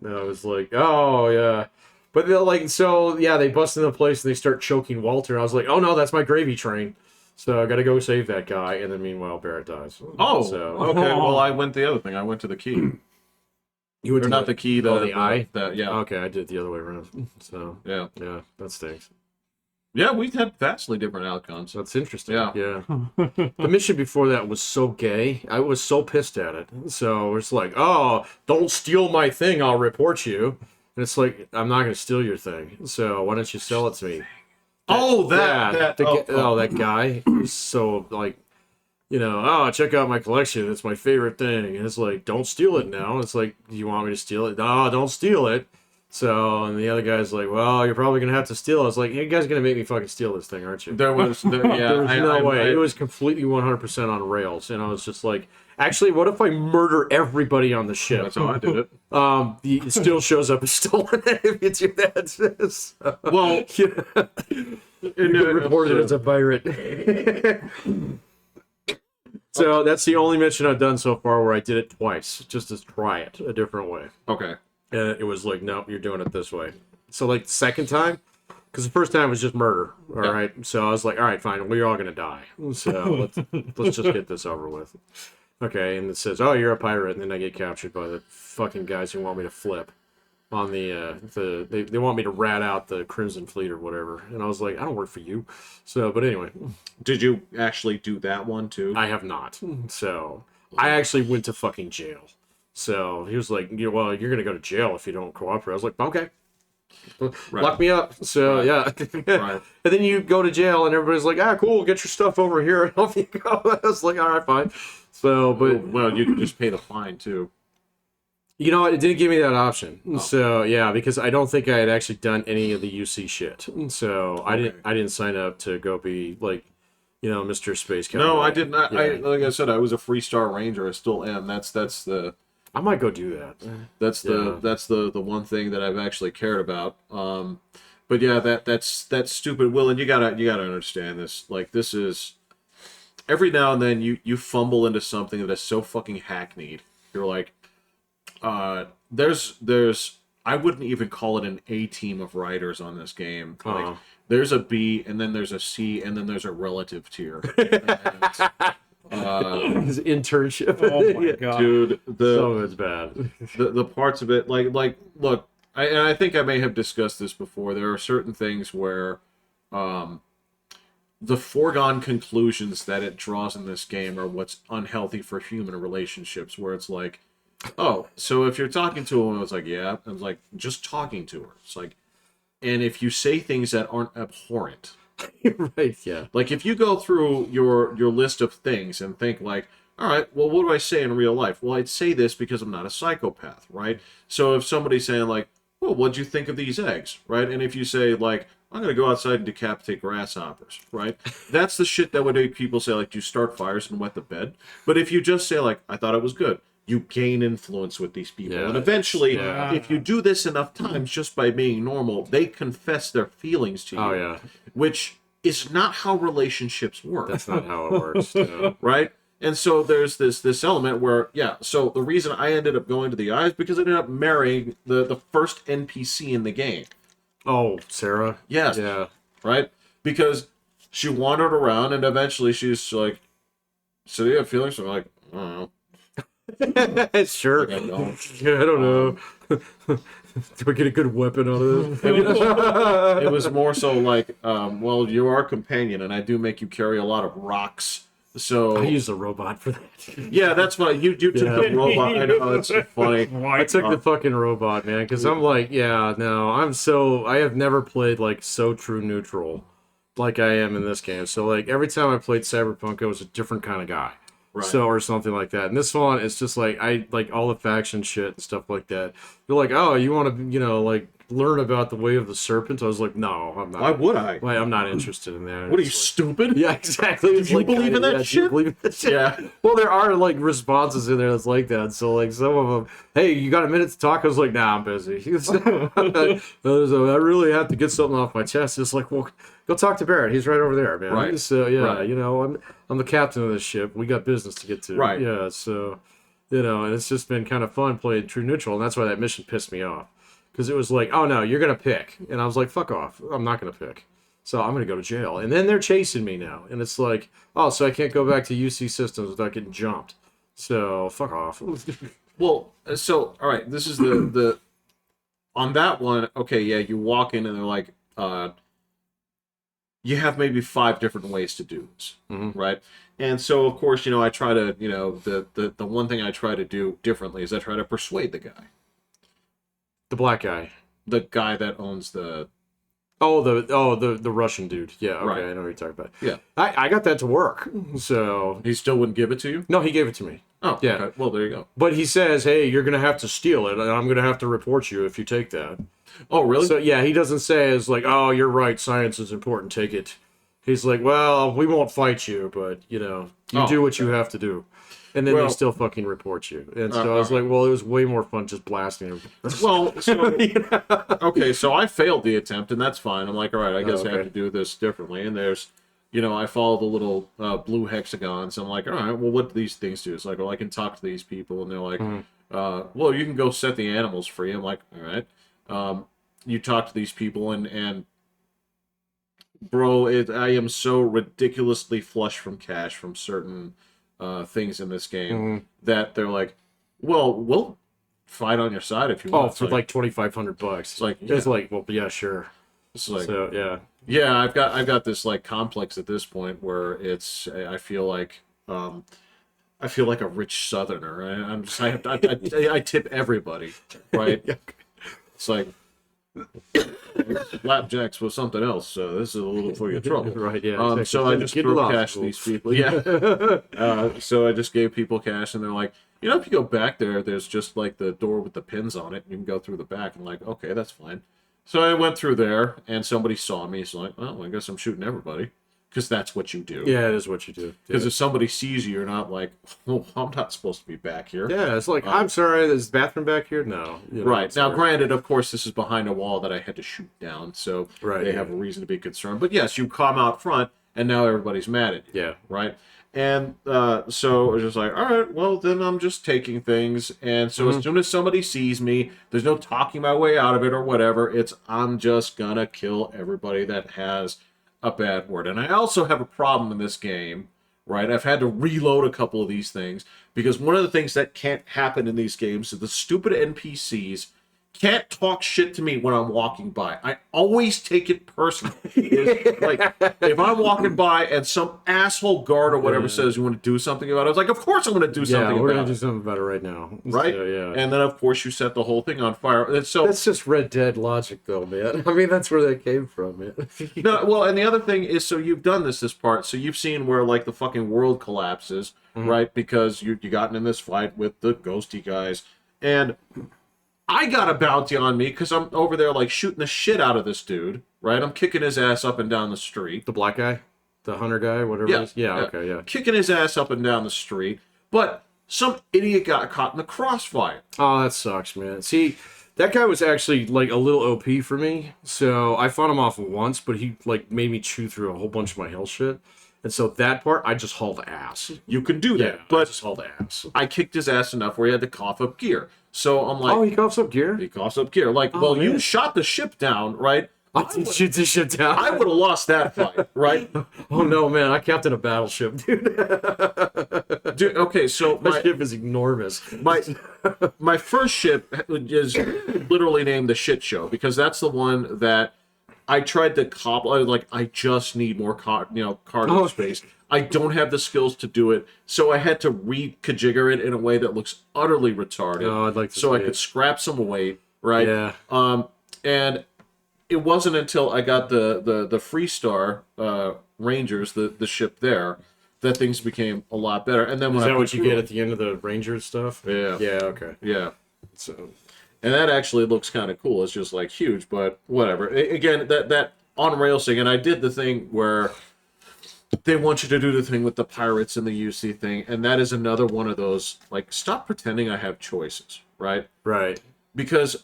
No, I was like, oh yeah. But they're like, so yeah, they bust into the place and they start choking Walter. I was like, oh no, that's my gravy train. So I got to go save that guy. And then meanwhile, Barrett dies. Oh, so okay. Well, I went the other thing. I went to the key. you went Or to not the key. The eye. yeah. Okay, I did it the other way around. So Yeah. yeah, that stinks. Yeah. We had vastly different outcomes. That's interesting. Yeah. Yeah. The mission before that was so gay. I was so pissed at it. So it's like, oh, don't steal my thing. I'll report you. And it's like, I'm not going to steal your thing. So why don't you sell it to me? Oh, that guy is so like, oh, check out my collection. It's my favorite thing. And it's like, don't steal it now. It's like, do you want me to steal it? No, don't steal it. So, and the other guy's like, well, you're probably going to have to steal it. I was like, you guys going to make me fucking steal this thing, aren't you? There was yeah. There was no way. I- It was completely 100% on rails. And I was just like, actually, what if I murder everybody on the ship? That's how I did it. It still shows up as stolen if you do that. So, Well, you get reported as a pirate. So that's the only mission I've done so far where I did it twice, just to try it a different way. okay. And it was like, nope, you're doing it this way. So like the second time, Because the first time was just murder. All right. So I was like, all right, fine. Well, you're all going to die. So let's just get this over with. Okay. And it says, oh, you're a pirate. And then I get captured by the fucking guys who want me to flip on they want me to rat out the Crimson Fleet or whatever. And I was like, I don't work for you. So, but anyway. Did you actually do that one too? I have not. So I actually went to fucking jail. So he was like, well, you're going to go to jail if you don't cooperate. I was like, okay. Right. Lock me up. So yeah. Right. And then you go to jail and everybody's like, cool, get your stuff over here, and off you go. I was like, all right, fine. So, but well, you can just pay the fine too. you know what? It didn't give me that option. So yeah, because I don't think I had actually done any of the UC shit. So I didn't sign up to go be like, Mr. Space Cowboy. No, I did not. Yeah. Like I said, I was a Freestar Ranger. I still am. That's the I might go do that. that's the one thing that I've actually cared about. But yeah, that's stupid. Will, and you gotta understand this. Like, this is every now and then you fumble into something that is so fucking hackneyed. You're like, there's I wouldn't even call it an A team of writers on this game. Like, there's a B, and then there's a C, and then there's a relative tier. His internship. Oh my god, Dude, So it's bad. the parts of it, like look, I think I may have discussed this before. There are certain things where the foregone conclusions that it draws in this game are what's unhealthy for human relationships, where it's like, oh, so if you're talking to a woman, it's like, yeah, and it's like, just talking to her. It's like, and if you say things that aren't abhorrent, Right, yeah. like, if you go through your list of things and think like, all right, well, what do I say in real life? Well, I'd say this because I'm not a psychopath, right? So if somebody's saying like, well, what'd you think of these eggs, right? And if you say like, I'm going to go outside and decapitate grasshoppers, right? That's the shit that would make people say like, do you start fires and wet the bed? But if you just say like, I thought it was good, you gain influence with these people. Yeah, and eventually, yeah. if you do this enough times just by being normal, they confess their feelings to you. Oh, yeah. Which is not how relationships work. That's not how it works. No. Right? And so there's this element where, yeah, so the reason I ended up going to the eye is because I ended up marrying the first NPC in the game. Oh, Sarah? Yes. Yeah. Right? Because she wandered around and eventually she's like, so do you have feelings? I'm like, I don't know. Sure. Like, I don't. Yeah, I don't know. Do I get a good weapon out of this? It was more so like, well, you are a companion and I do make you carry a lot of rocks. So I use a robot for that. yeah, that's what you took the robot. I know, it's funny. I took the fucking robot, man, because I'm like, yeah, no, I have never played like so true neutral like I am in this game. So like every time I played Cyberpunk, I was a different kind of guy. Right. So, or something like that. And this one, it's just like, I like all the faction shit and stuff like that. They're like, oh, you want to, like learn about the way of the serpent? I was like, no, I'm not. Why would I? Like, I'm not interested in that. What are you, It's stupid? like, yeah, exactly. It's you like, believe in that yeah, do you shit? believe in that shit? Yeah. Well, there are like responses in there that's like that. So like some of them, hey, you got a minute to talk? I was like, nah, I'm busy. I really have to get something off my chest. It's like, well, go talk to Barrett. He's right over there, man. Right. So yeah, Right. I'm the captain of this ship. We got business to get to. Right. Yeah. So, and it's just been kind of fun playing True Neutral, and that's why that mission pissed me off. Because it was like, oh no, you're gonna pick, and I was like, fuck off, I'm not gonna pick. So I'm gonna go to jail, and then they're chasing me now, and it's like, oh, so I can't go back to UC Systems without getting jumped. So fuck off. Well, so all right, this is the on that one. Okay, yeah, you walk in and they're like, you have maybe 5 different ways to do this, right? And so of course, I try to, the one thing I try to do differently is I try to persuade the guy. The black guy. The guy that owns the... the Russian dude. Yeah, okay, Right. I know what you're talking about. Yeah. I got that to work. So He still wouldn't give it to you? no, he gave it to me. Oh, Yeah. okay. Well, there you go. But he says, hey, you're gonna have to steal it, and I'm gonna have to report you if you take that. Oh, really? So yeah, he doesn't say it's like, oh, you're right, science is important, take it. He's like, well, we won't fight you, but you do what you have to do. And then Well- they still fucking report you. And so I was like, well, it was way more fun just blasting him. Well, so, okay, so I failed the attempt, and that's fine. I'm like, all right, I guess I have okay. to do this differently. And there's, I follow the little blue hexagons. I'm like, all right, well, what do these things do? It's like, well, I can talk to these people, and they're like, well, you can go set the animals free. I'm like, all right. You talk to these people, and bro, I am so ridiculously flush from cash from certain things in this game that they're like, well, we'll fight on your side if you want. Oh, for like $2,500. It's like, It's like, well, yeah, sure. it's like, So yeah. yeah, I've got this like complex at this point where it's I feel like I feel like a rich Southerner. I'm just I tip everybody, right? It's like flapjacks was something else, so this is a little for your trouble. Right, yeah. Exactly. So I just threw cash to these people. Yeah. So I just gave people cash, and they're like, you know, if you go back there, there's just like the door with the pins on it. You can go through the back. I'm like, okay, that's fine. So I went through there, and somebody saw me. So like, well, I guess I'm shooting everybody, because that's what you do. Yeah, it is what you do. Because if somebody sees you, you're not like, oh, I'm not supposed to be back here. Yeah, it's like, I'm sorry, there's a bathroom back here? No. Right. Now, granted, of course, this is behind a wall that I had to shoot down, so they have a reason to be concerned. But yes, you come out front, and now everybody's mad at you. Yeah. Right? And so it was just like, all right, well, then I'm just taking things. And so as soon as somebody sees me, there's no talking my way out of it or whatever. It's, I'm just going to kill everybody that has a bad word. And I also have a problem in this game, right? I've had to reload a couple of these things because one of the things that can't happen in these games is the stupid NPCs can't talk shit to me when I'm walking by. I always take it personally. Like, if I'm walking by and some asshole guard or whatever says you want to do something about it, I was like, of course I'm going to do something about it. Yeah, we're going to do something about it right now. Right? So, yeah. And then, of course, you set the whole thing on fire. And so that's just Red Dead logic, though, man. I mean, that's where that came from, man. No, well, and the other thing is, so you've done this part, so you've seen where, like, the fucking world collapses, right? Because you gotten in this fight with the ghosty guys, and I got a bounty on me because I'm over there, like, shooting the shit out of this dude, right? I'm kicking his ass up and down the street. The black guy? The hunter guy? Whatever it is? Yeah, okay, yeah. Kicking his ass up and down the street, but some idiot got caught in the crossfire. Oh, that sucks, man. See, that guy was actually, like, a little OP for me, so I fought him off once, but he, like, made me chew through a whole bunch of my health shit. And so that part, I just hauled ass. You can do that, Yeah, but I just hauled ass. I kicked his ass enough where he had to cough up gear. So I'm like, Oh, he coughs up gear? he coughs up gear. Like, well, you shot the ship down, right? I did shoot this shit down. I would have lost that fight, right? Oh, no, man. I captained a battleship, dude. Dude, okay, so My ship is enormous. my first ship is literally named the Shit Show because that's the one that I tried to cobble. Like, I just need more cargo space. I don't have the skills to do it, so I had to reconfigure it in a way that looks utterly retarded. Oh, I'd like to so see I could scrap some weight, right? Yeah. And it wasn't until I got the Freestar Rangers, the ship there, that things became a lot better. And then when Is that what you get at the end of the Ranger stuff? Yeah. Yeah, okay. Yeah. So, And that actually looks kind of cool. It's just like huge, but whatever. Again, that on rails thing, and I did the thing where they want you to do the thing with the pirates and the UC thing, and that is another one of those, like, stop pretending I have choices, right? right. Because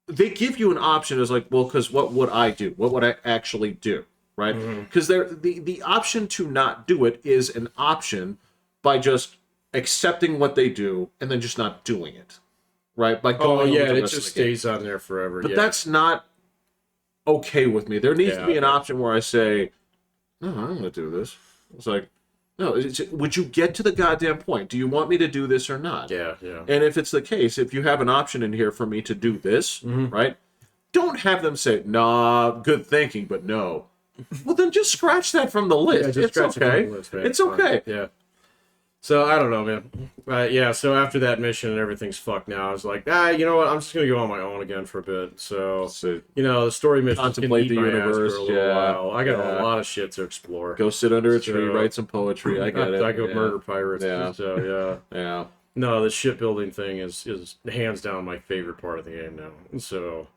they give you an option as like, well, because what would I do? What would I actually do, right? Because the option to not do it is an option by just accepting what they do and then just not doing it, right? By going Oh, yeah, with the it rest of just the game. stays on there forever. But yeah. that's not okay with me. There needs to be an option where I say, no, I'm going to do this. It's like, no, would you get to the goddamn point? Do you want me to do this or not? Yeah, yeah. And if it's the case, if you have an option in here for me to do this, right? Don't have them say, nah, good thinking, but no. Well, then just scratch that from the list. Yeah, It's okay. It's okay. Yeah. So, I don't know, man. Yeah, so after that mission and everything's fucked now, I was like, you know what? I'm just going to go on my own again for a bit. So, the story mission can Contemplate eat the my ass universe, for a little while. I got a lot of shit to explore. Go sit under a tree, write some poetry. I get it. I go murder pirates. Yeah. So, yeah. Yeah. No, the shipbuilding thing is hands down my favorite part of the game now. So,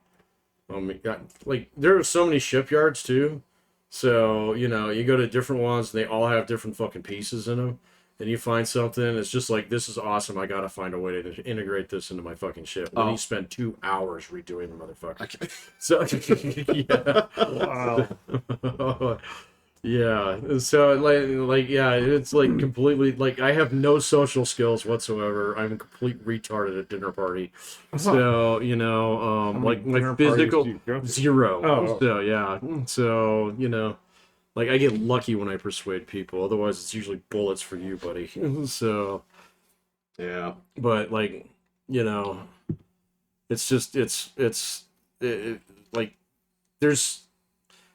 there are so many shipyards too. So, you go to different ones and they all have different fucking pieces in them. And you find something, it's just like, this is awesome. I gotta find a way to integrate this into my fucking ship. And then you spend 2 hours redoing the motherfucker. So, yeah. Wow. Yeah, so yeah, it's like completely like I have no social skills whatsoever. I'm a complete retard at a dinner party. So like dinner my parties do physical you go to? zero. Oh. So yeah, so like I get lucky when I persuade people. Otherwise, it's usually bullets for you, buddy. So, Yeah. but like you know, it's just like there's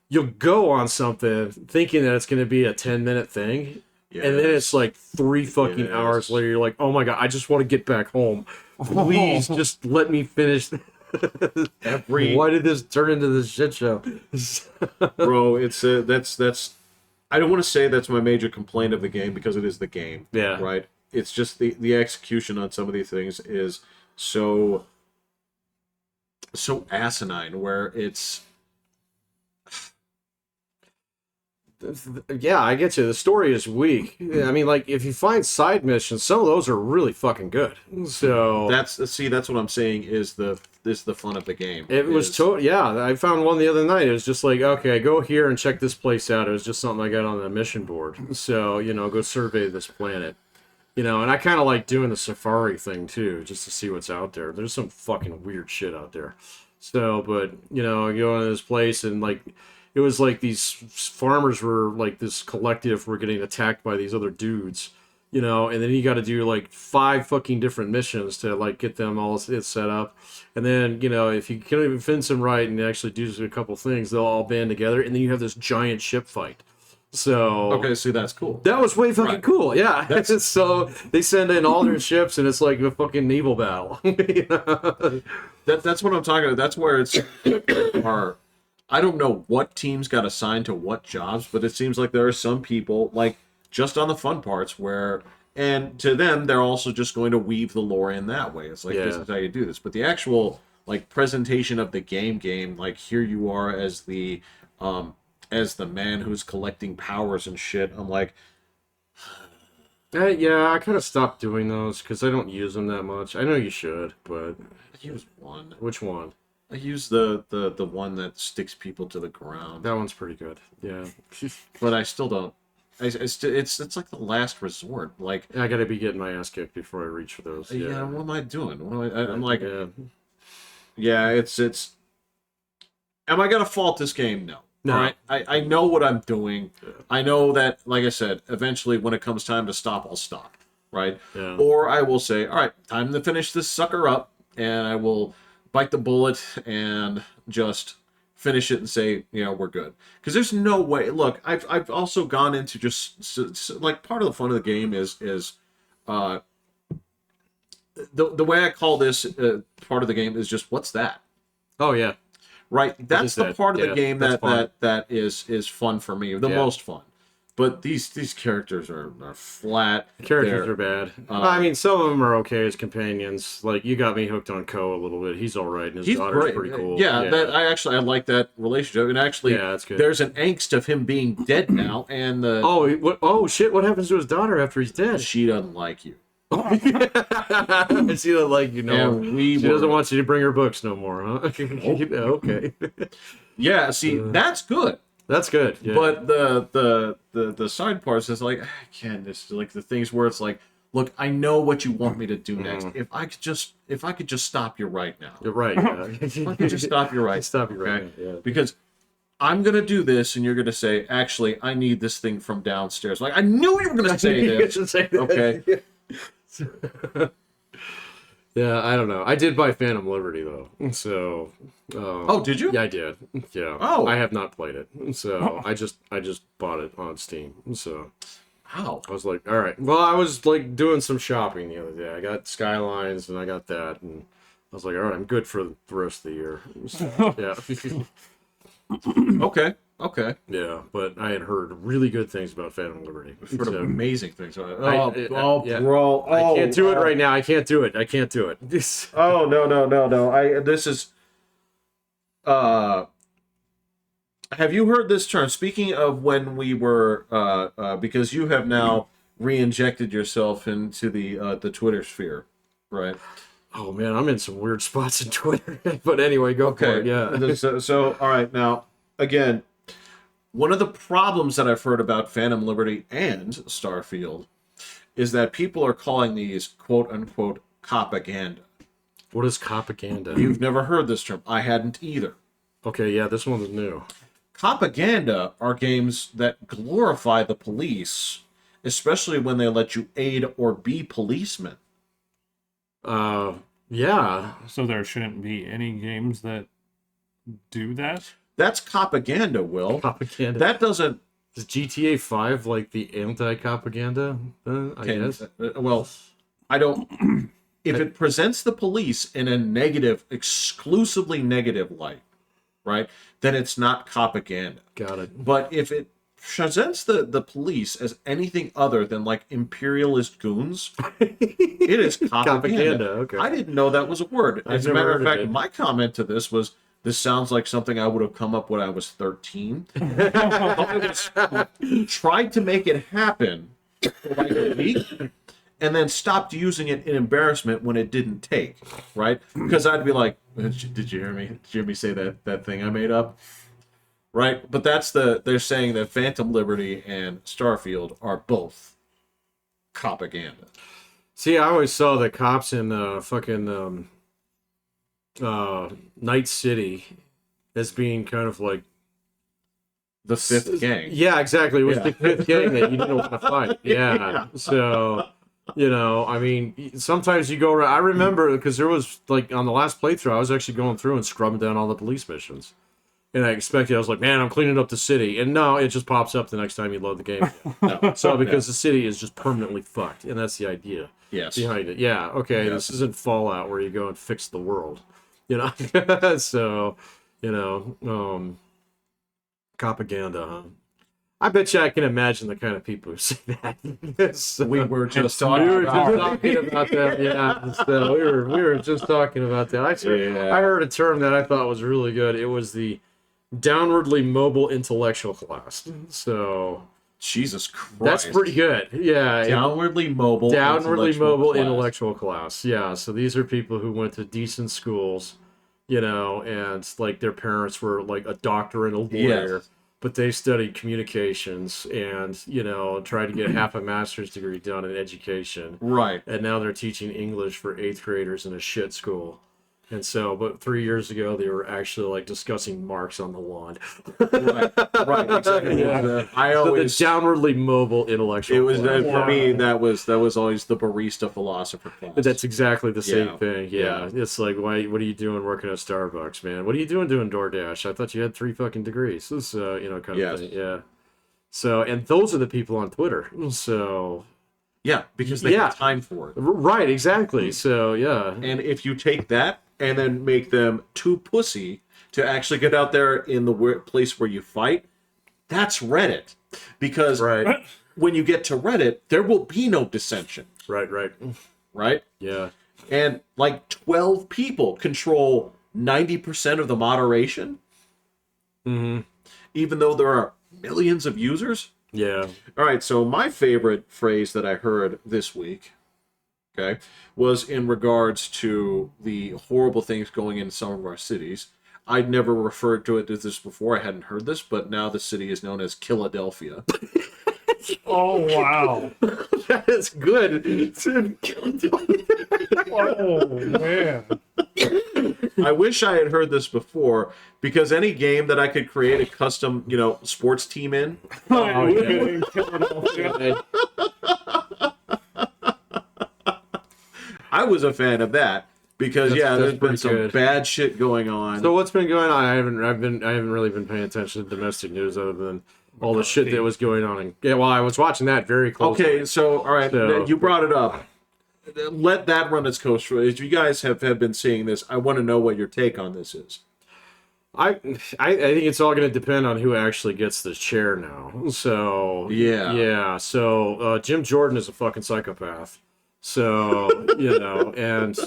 you'll go on something thinking that it's going to be a 10-minute thing. Yes. And then it's like 3 fucking hours later. You're like, oh my God, I just want to get back home. Please just let me finish. Why did this turn into this shit show? Bro, it's that's I don't want to say that's my major complaint of the game because it is the game. Yeah. Right? It's just the execution on some of these things is so asinine where it's Yeah, I get you. The story is weak. I mean, like, if you find side missions, some of those are really fucking good. So that's what I'm saying is the fun of the game. it was yeah, I found one the other night. It was just like, okay, go here and check this place out. It was just something I got on the mission board. So, go survey this planet. And I kind of like doing the safari thing too, just to see what's out there. There's some fucking weird shit out there. So, but, I go into this place and like, it was like these farmers were like this collective were getting attacked by these other dudes, and then you got to do like 5 fucking different missions to like get them all set up. And then, if you can convince them right and actually do a couple things, they'll all band together. And then you have this giant ship fight. So okay, see, that's cool. That was way fucking cool. Yeah. So they send in all their ships and it's like a fucking naval battle. That's what I'm talking about. That's where it's I don't know what teams got assigned to what jobs, but it seems like there are some people, like, just on the fun parts where, and to them, they're also just going to weave the lore in that way. It's like, this is how you do this. But the actual, like, presentation of the game, like, here you are as the man who's collecting powers and shit, I'm like... yeah, I kind of stopped doing those because I don't use them that much. I know you should, but... I use one. Which one? I use the one that sticks people to the ground. That one's pretty good. Yeah. But I still don't. It's like the last resort. Like I gotta be getting my ass kicked before I reach for those. Yeah. What am I doing? I'm like. Yeah. It's. Am I gonna fault this game? No. No. All right. I know what I'm doing. Yeah. I know that, like I said, eventually when it comes time to stop, I'll stop. Right. Yeah. Or I will say, all right, time to finish this sucker up, and I will bite the bullet and just finish it and say, we're good. Because there's no way. Look, I've also gone into just like part of the fun of the game is the way I call this part of the game is just what's that? Oh yeah, right. That's the part of the game that is fun for me, the most fun. But these characters are flat. The characters are bad. I mean, some of them are okay as companions. Like, you got me hooked on Ko a little bit. He's all right, and his daughter's pretty cool. Yeah, I like that relationship. And actually, that's good. There's an angst of him being dead now, and the oh shit! What happens to his daughter after he's dead? She doesn't like you. She doesn't like you no more. She doesn't want you to bring her books no more, huh? Okay. Yeah, see, that's good. That's good. Yeah. But the side parts is like, again, it's like the things where it's like, look, I know what you want me to do next. If I could just stop you right now. You're right. Yeah. If I could just stop you right. Stop you right now. Yeah. Because I'm gonna do this, and you're gonna say, actually, I need this thing from downstairs. Like, I knew you were gonna say this. Okay. Yeah, I don't know. I did buy Phantom Liberty though, so. Oh, did you? Yeah, I did. Yeah. Oh, I have not played it, so I just bought it on Steam. So. Wow. I was like, all right. Well, I was like doing some shopping the other day. I got Skylines and I got that, and I was like, all right, I'm good for the rest of the year. So, yeah. Okay. Yeah, but I had heard really good things about Phantom Liberty. I've heard amazing things. Bro. I can't do it right now. I can't do it. Oh, no. This is... have you heard this term? Speaking of when we were... because you have now re-injected yourself into the Twitter sphere, right? Oh, man, I'm in some weird spots in Twitter. But anyway, go for it, yeah. So, all right, now, again... one of the problems that I've heard about Phantom Liberty and Starfield is that people are calling these quote unquote copaganda. What is copaganda? You've never heard this term. I hadn't either. Okay, yeah, this one's new. Copaganda are games that glorify the police, especially when they let you aid or be policemen. Yeah. So there shouldn't be any games that do that? That's copaganda, Will. Copaganda. That doesn't... Is GTA 5 like the anti-copaganda? I guess. Well, I don't... If it presents the police in a negative, exclusively negative light, right, then it's not copaganda. Got it. But if it presents the police as anything other than like imperialist goons, it is copaganda. Okay. I didn't know that was a word. As a never matter of heard of fact, it. my comment to this was, this sounds like something I would have come up when I was 13. Tried to make it happen for like a week, and then stopped using it in embarrassment when it didn't take, right? Because I'd be like, did you hear me? Did you hear me say that thing I made up? Right? But they're saying that Phantom Liberty and Starfield are both copaganda. See, I always saw the cops in fucking Night City as being kind of like The fifth gang. Yeah, exactly. It was Yeah. the fifth gang that you didn't want to fight. Yeah. So, I mean, sometimes you go around. I remember because there was like on the last playthrough, I was actually going through and scrubbing down all the police missions. And I was like, man, I'm cleaning up the city. And no, it just pops up the next time you load the game. No. So, because the city is just permanently fucked. And that's the idea Yes. behind it. Yeah, okay, Yeah. this isn't Fallout where you go and fix the world. So, propaganda, huh? I bet you I can imagine the kind of people who say that. So, We were just we talking were just about... talking about that. Yeah, so we were just talking about that. I heard a term that I thought was really good. It was the downwardly mobile intellectual class. So Jesus Christ. that's pretty good. Yeah, Downwardly mobile intellectual class. Yeah, so these are people who went to decent schools, and like their parents were like a doctor and a lawyer. Yes. But they studied communications and, tried to get half a master's degree done in education. Right. And now they're teaching English for 8th graders in a shit school. And so, but 3 years ago, they were actually like discussing Marx on the lawn. Right, exactly. Yeah. I So always... the downwardly mobile intellectual. It was class. for me. That was always the barista philosopher class. That's exactly the same Yeah. thing. Yeah. It's like, what are you doing working at Starbucks, man? What are you doing DoorDash? I thought you had 3 fucking degrees. This, kind of thing. Yeah. So, and those are the people on Twitter. So, Yeah, because they have time for it. right, exactly. So, yeah. And if you take that and then make them too pussy to actually get out there in the place where you fight, that's Reddit. Because Right. when you get to Reddit, there will be no dissension. Right. Right? Yeah. And like 12 people control 90% of the moderation, Mm-hmm. even though there are millions of users. Yeah. All right, so my favorite phrase that I heard this week, okay, was in regards to the horrible things going in some of our cities. I'd never referred to it as this before. I hadn't heard this, but now the city is known as Killadelphia. Oh, wow. That is good. Oh, man. I wish I had heard this before, because any game that I could create a custom, sports team in, Oh, yeah. I was a fan of that. Because That's there's been pretty some good. bad shit going on. So what's been going on? I haven't really been paying attention to domestic news other than all the shit that was going on. I was watching that very closely. Okay, so all right, So- you brought it up. Let that run its course. If you guys have been seeing this, I want to know what your take on this is. I think it's all going to depend on who actually gets this chair now. So Yeah. So Jim Jordan is a fucking psychopath. So and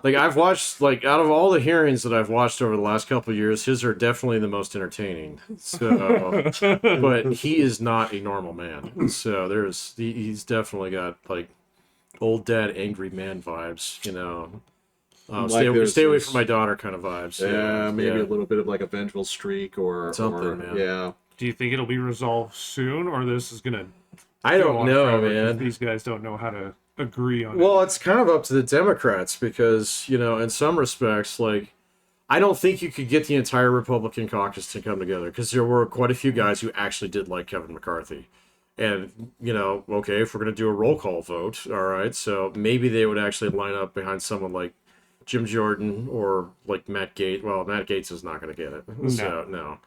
like I've watched out of all the hearings that I've watched over the last couple of years, his are definitely the most entertaining. So, but he is not a normal man. So he's definitely got like old dad angry man vibes. Stay away from my daughter kind of vibes. Yeah, maybe a little bit of like a vengeful streak or Something, or, man. Yeah. Do you think it'll be resolved soon, or this is gonna? I go don't on know, forever 'cause man. These guys don't know how to agree on it. Well, it's kind of up to the Democrats because, in some respects, like, I don't think you could get the entire Republican caucus to come together because there were quite a few guys who actually did like Kevin McCarthy. And, okay, if we're going to do a roll call vote, all right, so maybe they would actually line up behind someone like Jim Jordan or like Matt Gaetz. Well, Matt Gaetz is not going to get it. So, no.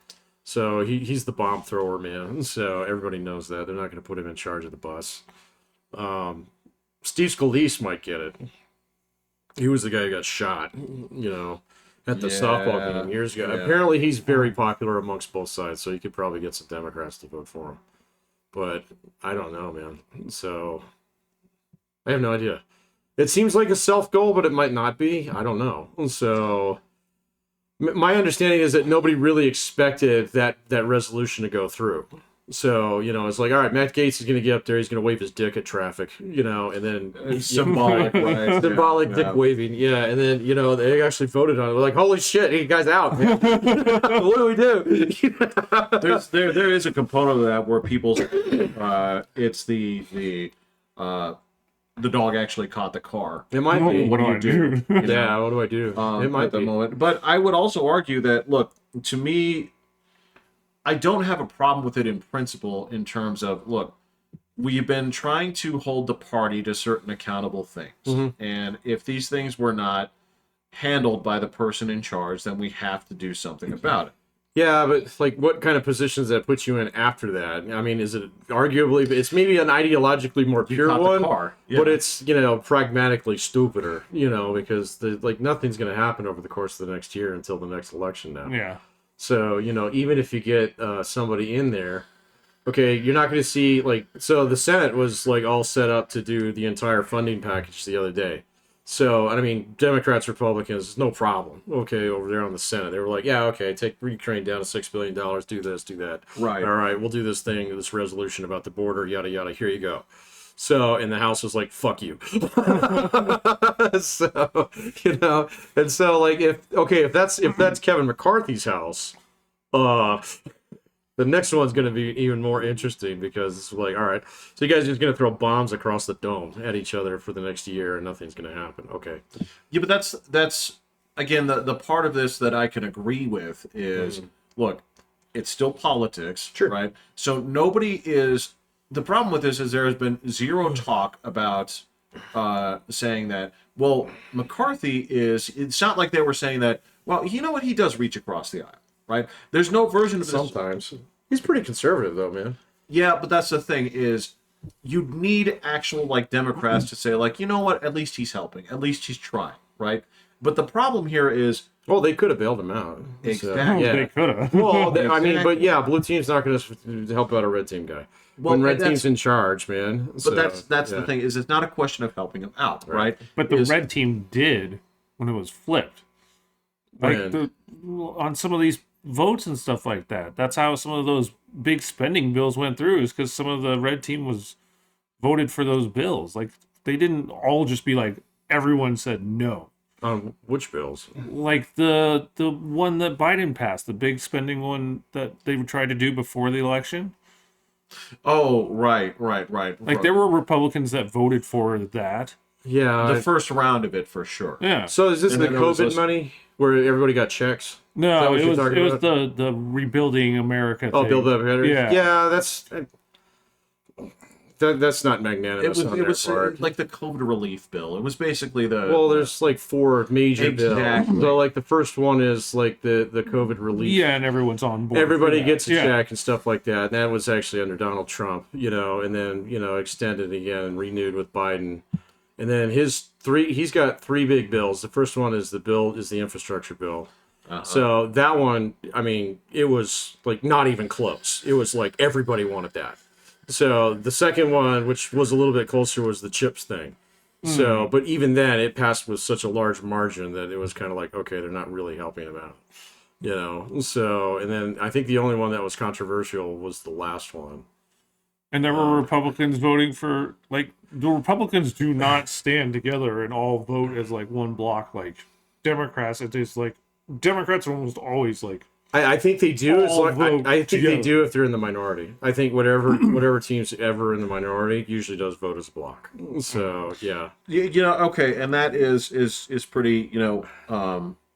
So he's the bomb thrower, man. So everybody knows that. They're not going to put him in charge of the bus. Steve Scalise might get it. He was the guy who got shot, at the softball game years ago. Yeah. Apparently he's very popular amongst both sides, so you could probably get some Democrats to vote for him. But I don't know, man. So I have no idea. It seems like a self-goal, but it might not be. I don't know. So my understanding is that nobody really expected that resolution to go through. So, it's like, all right, Matt Gaetz is going to get up there. He's going to wave his dick at traffic, and then... It's symbolic, right? Symbolic dick waving, yeah. And then, they actually voted on it. They're like, holy shit, he guy's out, man. What do we do? There is a component of that where people's... it's the dog actually caught the car. It might be. What do I do? Yeah, what do I do? It might at the be. moment. But I would also argue that, look, to me, I don't have a problem with it in principle in terms of, look, we've been trying to hold the party to certain accountable things. Mm-hmm. And if these things were not handled by the person in charge, then we have to do something about it. Yeah, but like, what kind of positions that puts you in after that? I mean, is it arguably? It's maybe an ideologically more pure caught the one, car. Yeah. but it's pragmatically stupider. Because nothing's going to happen over the course of the next year until the next election now. Yeah. So even if you get somebody in there, okay, you're not going to see so the Senate was all set up to do the entire funding package the other day. So, I mean, Democrats, Republicans, no problem. Okay, over there on the Senate, they were like, yeah, okay, take Ukraine down to $6 billion, do this, do that. Right. All right, we'll do this resolution about the border, yada, yada, here you go. So, and the House was like, fuck you. So, and so, if that's Kevin McCarthy's house, the next one's going to be even more interesting because it's like, all right, so you guys are just going to throw bombs across the dome at each other for the next year and nothing's going to happen. Okay. Yeah, but that's again, the part of this that I can agree with is, look, it's still politics, Sure. right? So nobody is... The problem with this is there has been zero talk about saying that, well, McCarthy is... It's not like they were saying that, well, you know what? He does reach across the aisle. Right? There's no version of this. Sometimes. He's pretty conservative, though, man. Yeah, but that's the thing is you need actual Democrats to say you know what? At least he's helping. At least he's trying, right? But the problem here is... Well, they could have bailed him out. Exactly. So, They could have. Well, I mean, but yeah, blue team's not going to help out a red team guy. Well, when red that's- team's in charge, man. But So, that's yeah. the thing is it's not a question of helping him out, right? But the Is- red team did when it was flipped. When? On some of these votes and stuff like that. That's how some of those big spending bills went through, is because some of the red team was voted for those bills. They didn't all just be everyone said no. On which bills? Like the one that Biden passed, the big spending one that they tried to do before the election. Oh, right. There were Republicans that voted for that. Yeah. The first round of it for sure. Yeah. So is this And the then there was COVID this- money where everybody got checks? Is that No, what it you're was talking about? the rebuilding America Oh, thing. build up better. Yeah. Yeah, that's not magnanimous on It their was part. like the COVID relief bill. It was basically the... Well, there's 4 major Exactly. bills. So the first one is the COVID relief. Yeah, and everyone's on board. Everybody for that. gets a Yeah. check and stuff like that. And that was actually under Donald Trump, and then, extended again and renewed with Biden. And then he's got 3 big bills. The first one is the infrastructure bill. Uh-huh. So that one, I mean, it was not even close. It was everybody wanted that. So the second one, which was a little bit closer, was the chips thing. So, but even then, it passed with such a large margin that it was kind of okay, they're not really helping him out. So, and then I think the only one that was controversial was the last one. And there were Republicans voting for the Republicans do not stand together and all vote as one block. Democrats, it is Democrats are almost always I think they do. All I think together. they do if they're in the minority. I think whatever team's ever in the minority usually does vote as a block. So yeah, Okay, and that is pretty,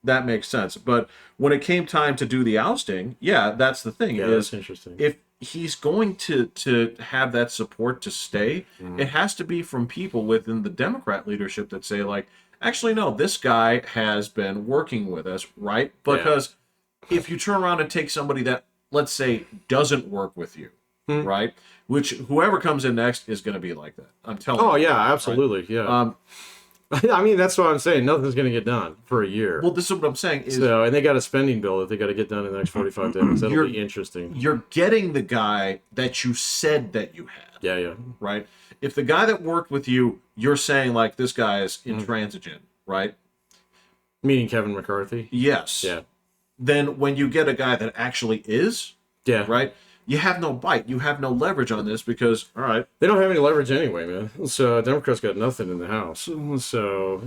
that makes sense. But when it came time to do the ousting, yeah, that's the thing. yeah, is that's interesting. if he's going to have that support to stay, it has to be from people within the Democrat leadership that say, like, actually, no, this guy has been working with us, right? Because if you turn around and take somebody that, let's say, doesn't work with you, right? Which whoever comes in next is going to be like that. I'm telling you. Oh yeah, absolutely. Right? Yeah. I mean, that's what I'm saying. Nothing's going to get done for a year. Well, this is what I'm saying. Is And they got a spending bill that they got to get done in the next 45 days. That'll be interesting. You're getting the guy that you said that you had. Yeah, yeah. Right? If the guy that worked with you, you're saying, like, this guy is intransigent, right? Meaning Kevin McCarthy? Yes. Yeah. Then when you get a guy that actually is, yeah, right? You have no bite. You have no leverage on this because, all right. They don't have any leverage anyway, man. So Democrats got nothing in the House. So,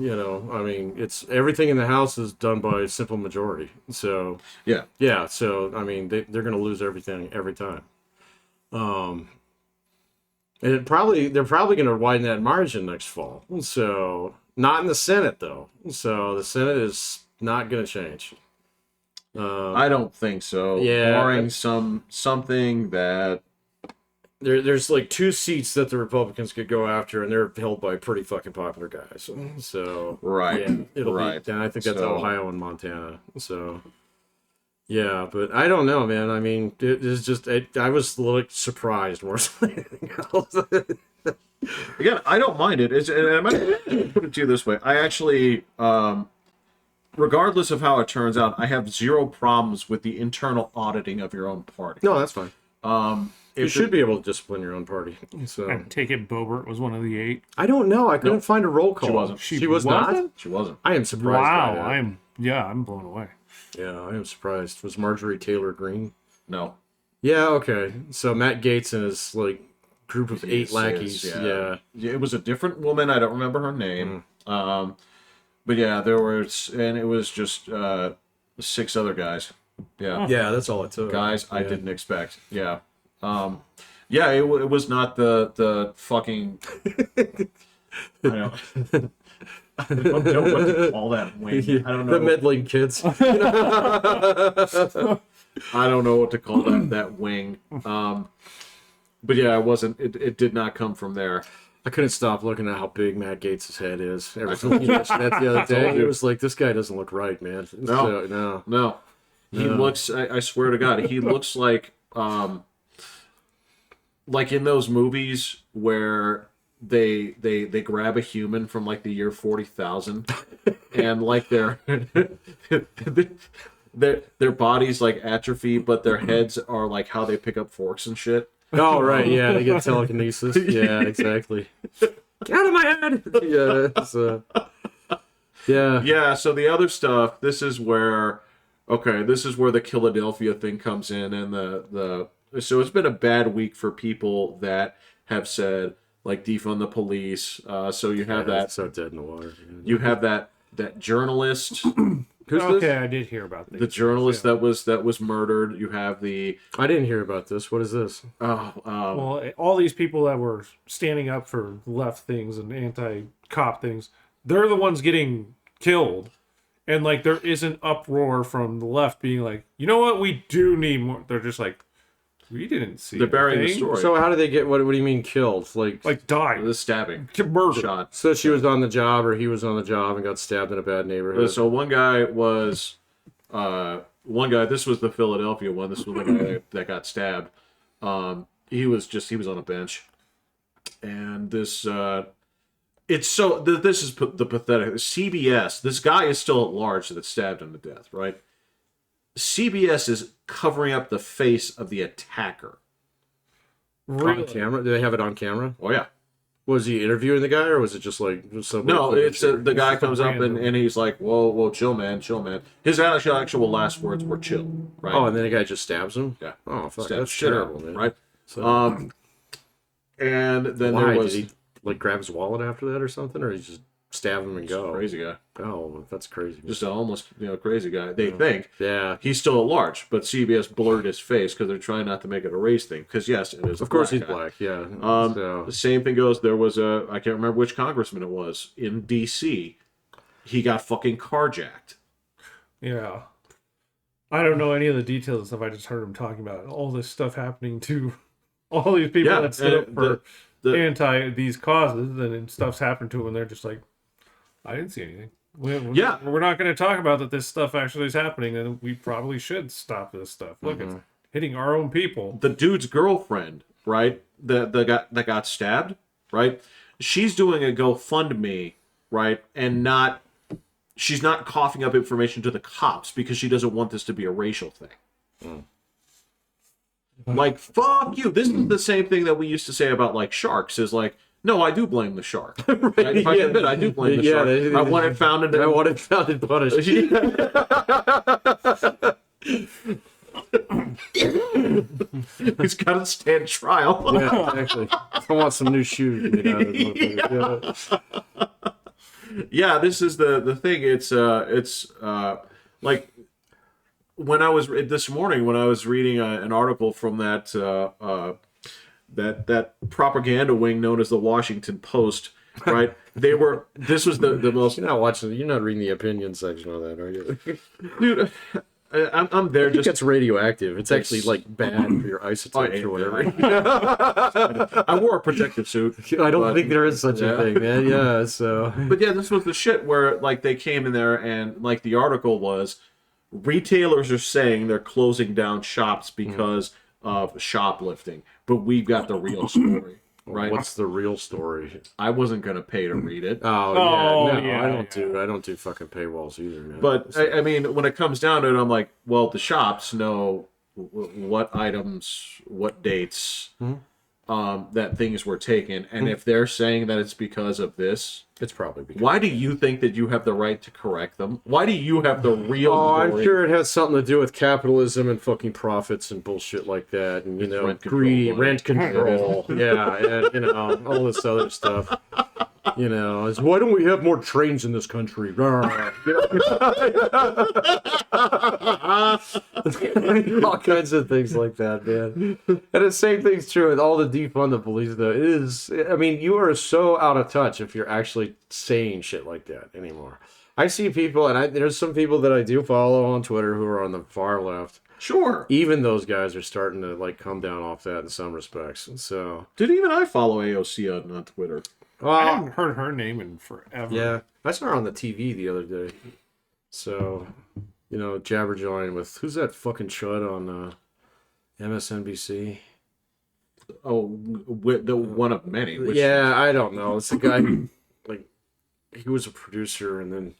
I mean, it's everything in the House is done by simple majority. So, yeah. So, I mean, they're going to lose everything every time. And they're probably going to widen that margin next fall. So, not in the Senate, though. So, the Senate is not going to change. I don't think so. Yeah, barring something that there's like 2 seats that the Republicans could go after, and they're held by pretty fucking popular guys. So right, yeah, it'll right. be. And I think that's Ohio and Montana. So yeah, but I don't know, man. I mean, it is just I was like surprised more than anything else. Again, I don't mind it. And I might put it to you this way: I actually. Regardless of how it turns out, I have zero problems with the internal auditing of your own party. No, that's fine. You If should be able to discipline your own party. So I take it Boebert was one of the 8. I don't know. I couldn't find a roll call. She wasn't. She was not. She wasn't. I am surprised. Wow, by that. I'm blown away. Yeah, I am surprised. Was Marjorie Taylor Greene? No. Yeah. Okay. So Matt Gaetz and his like group of 8 lackeys. Yeah. It was a different woman. I don't remember her name. But yeah, there was, and it was just 6 other guys. Yeah. Yeah, that's all it took. Guys I didn't expect. Yeah. It was not the fucking. I don't know what to call that wing. I don't know. The meddling kids. I don't know what to call that wing. But yeah, it wasn't. It did not come from there. I couldn't stop looking at how big Matt Gaetz' head is. Ever since you mentioned that the other day, it was like, this guy doesn't look right, man. No. He looks. I swear to God, he looks like in those movies where they grab a human from like the year 40,000, and like their bodies like atrophy, but their heads are like how they pick up forks and shit. Oh, right, yeah, they get telekinesis. Yeah, exactly. Get out of my head! Yeah, so... Yeah. Yeah, so the other stuff, this is where the Killadelphia thing comes in, and so it's been a bad week for people that have said, like, defund the police. So you have that... so dead in the water. You have that Who's I did hear about this. the journalist that was murdered. You have the... I didn't hear about this. What is this? Well, all these people that were standing up for left things and anti-cop things, they're the ones getting killed. And, like, there is an uproar from the left being like, you know what, we do need more. They're just like, we didn't see They're burying the thing. story. So how do they get... What do you mean killed? Like died. The stabbing. Murder. Shot. So she was on the job, or he was on the job and got stabbed in a bad neighborhood. So one guy was... this was the Philadelphia one. This was the guy that got stabbed. He was on a bench. And this... this is the pathetic... CBS, this guy is still at large that stabbed him to death, right? CBS is covering up the face of the attacker. On camera? Do they have it on camera? Oh, yeah. Was he interviewing the guy, or was it just like somebody? No, it's the guy comes up and he's like, whoa, chill, man. His actual last words were chill, right? Oh, and then the guy just stabs him? Yeah. Oh, fuck, Stabs that's shit terrible, out, man. right? So, And then why? there was... Did he, like, grab his wallet after that or something? Or he just... stab him and go. Crazy guy. Oh, that's crazy. Just a homeless, crazy guy. They think. Yeah. He's still at large, but CBS blurred his face because they're trying not to make it a race thing. Because yes, it is. Of course he's guy. black. Yeah. The same thing goes. There was I can't remember which congressman it was in D.C. He got fucking carjacked. Yeah. I don't know any of the details of stuff. I just heard him talking about all this stuff happening to all these people that stood up for these causes, and then stuff's happened to them, and they're just like, I didn't see anything. We're not going to talk about that this stuff actually is happening, and we probably should stop this stuff. Look, it's hitting our own people. The dude's girlfriend, right? That got stabbed, right? She's doing a GoFundMe, right? And she's not coughing up information to the cops because she doesn't want this to be a racial thing. Like, fuck you. This is the same thing that we used to say about, like, sharks, is like, no, I do blame the shark. Right? If I admit, I do blame the shark. I want it founded and... I want it founded punished. He's got to stand trial. Yeah, exactly. I want some new shoes made out of it. Yeah, this is the thing. It's like when I was this morning when I was reading an article from that propaganda wing known as the Washington Post, right? This was the most. You're not reading the opinion section of that, are you? Dude, I'm there. I think it's radioactive. It's actually like bad for your isotopes or whatever. I wore a protective suit. I don't think there is such a thing, man. Yeah, so. But yeah, this was the shit where like they came in there and like the article was, retailers are saying they're closing down shops because of shoplifting, but we've got the real story. Right? What's the real story? I wasn't gonna pay to read it. I don't do fucking paywalls either, man. But I mean, when it comes down to it, I'm like, well, the shops know what items, what dates, that things were taken, and if they're saying that it's because of this, it's probably because. Why do you think that you have the right to correct them? Why do you have the real? I'm sure it has something to do with capitalism and fucking profits and bullshit like that, and greedy rent control, and all this other stuff. Why don't we have more trains in this country? All kinds of things like that, man. And the same thing's true with all the defund the police, though. You are so out of touch if you're actually saying shit like that anymore. I see people, and there's some people that I do follow on Twitter who are on the far left. Sure. Even those guys are starting to come down off that in some respects. So, did even I follow AOC on Twitter? Well, I haven't heard her name in forever. Yeah, I saw her on the TV the other day. So, jabberjawing with who's that fucking chud on MSNBC? Oh, the one of many. I don't know. It's the guy who, he was a producer, and then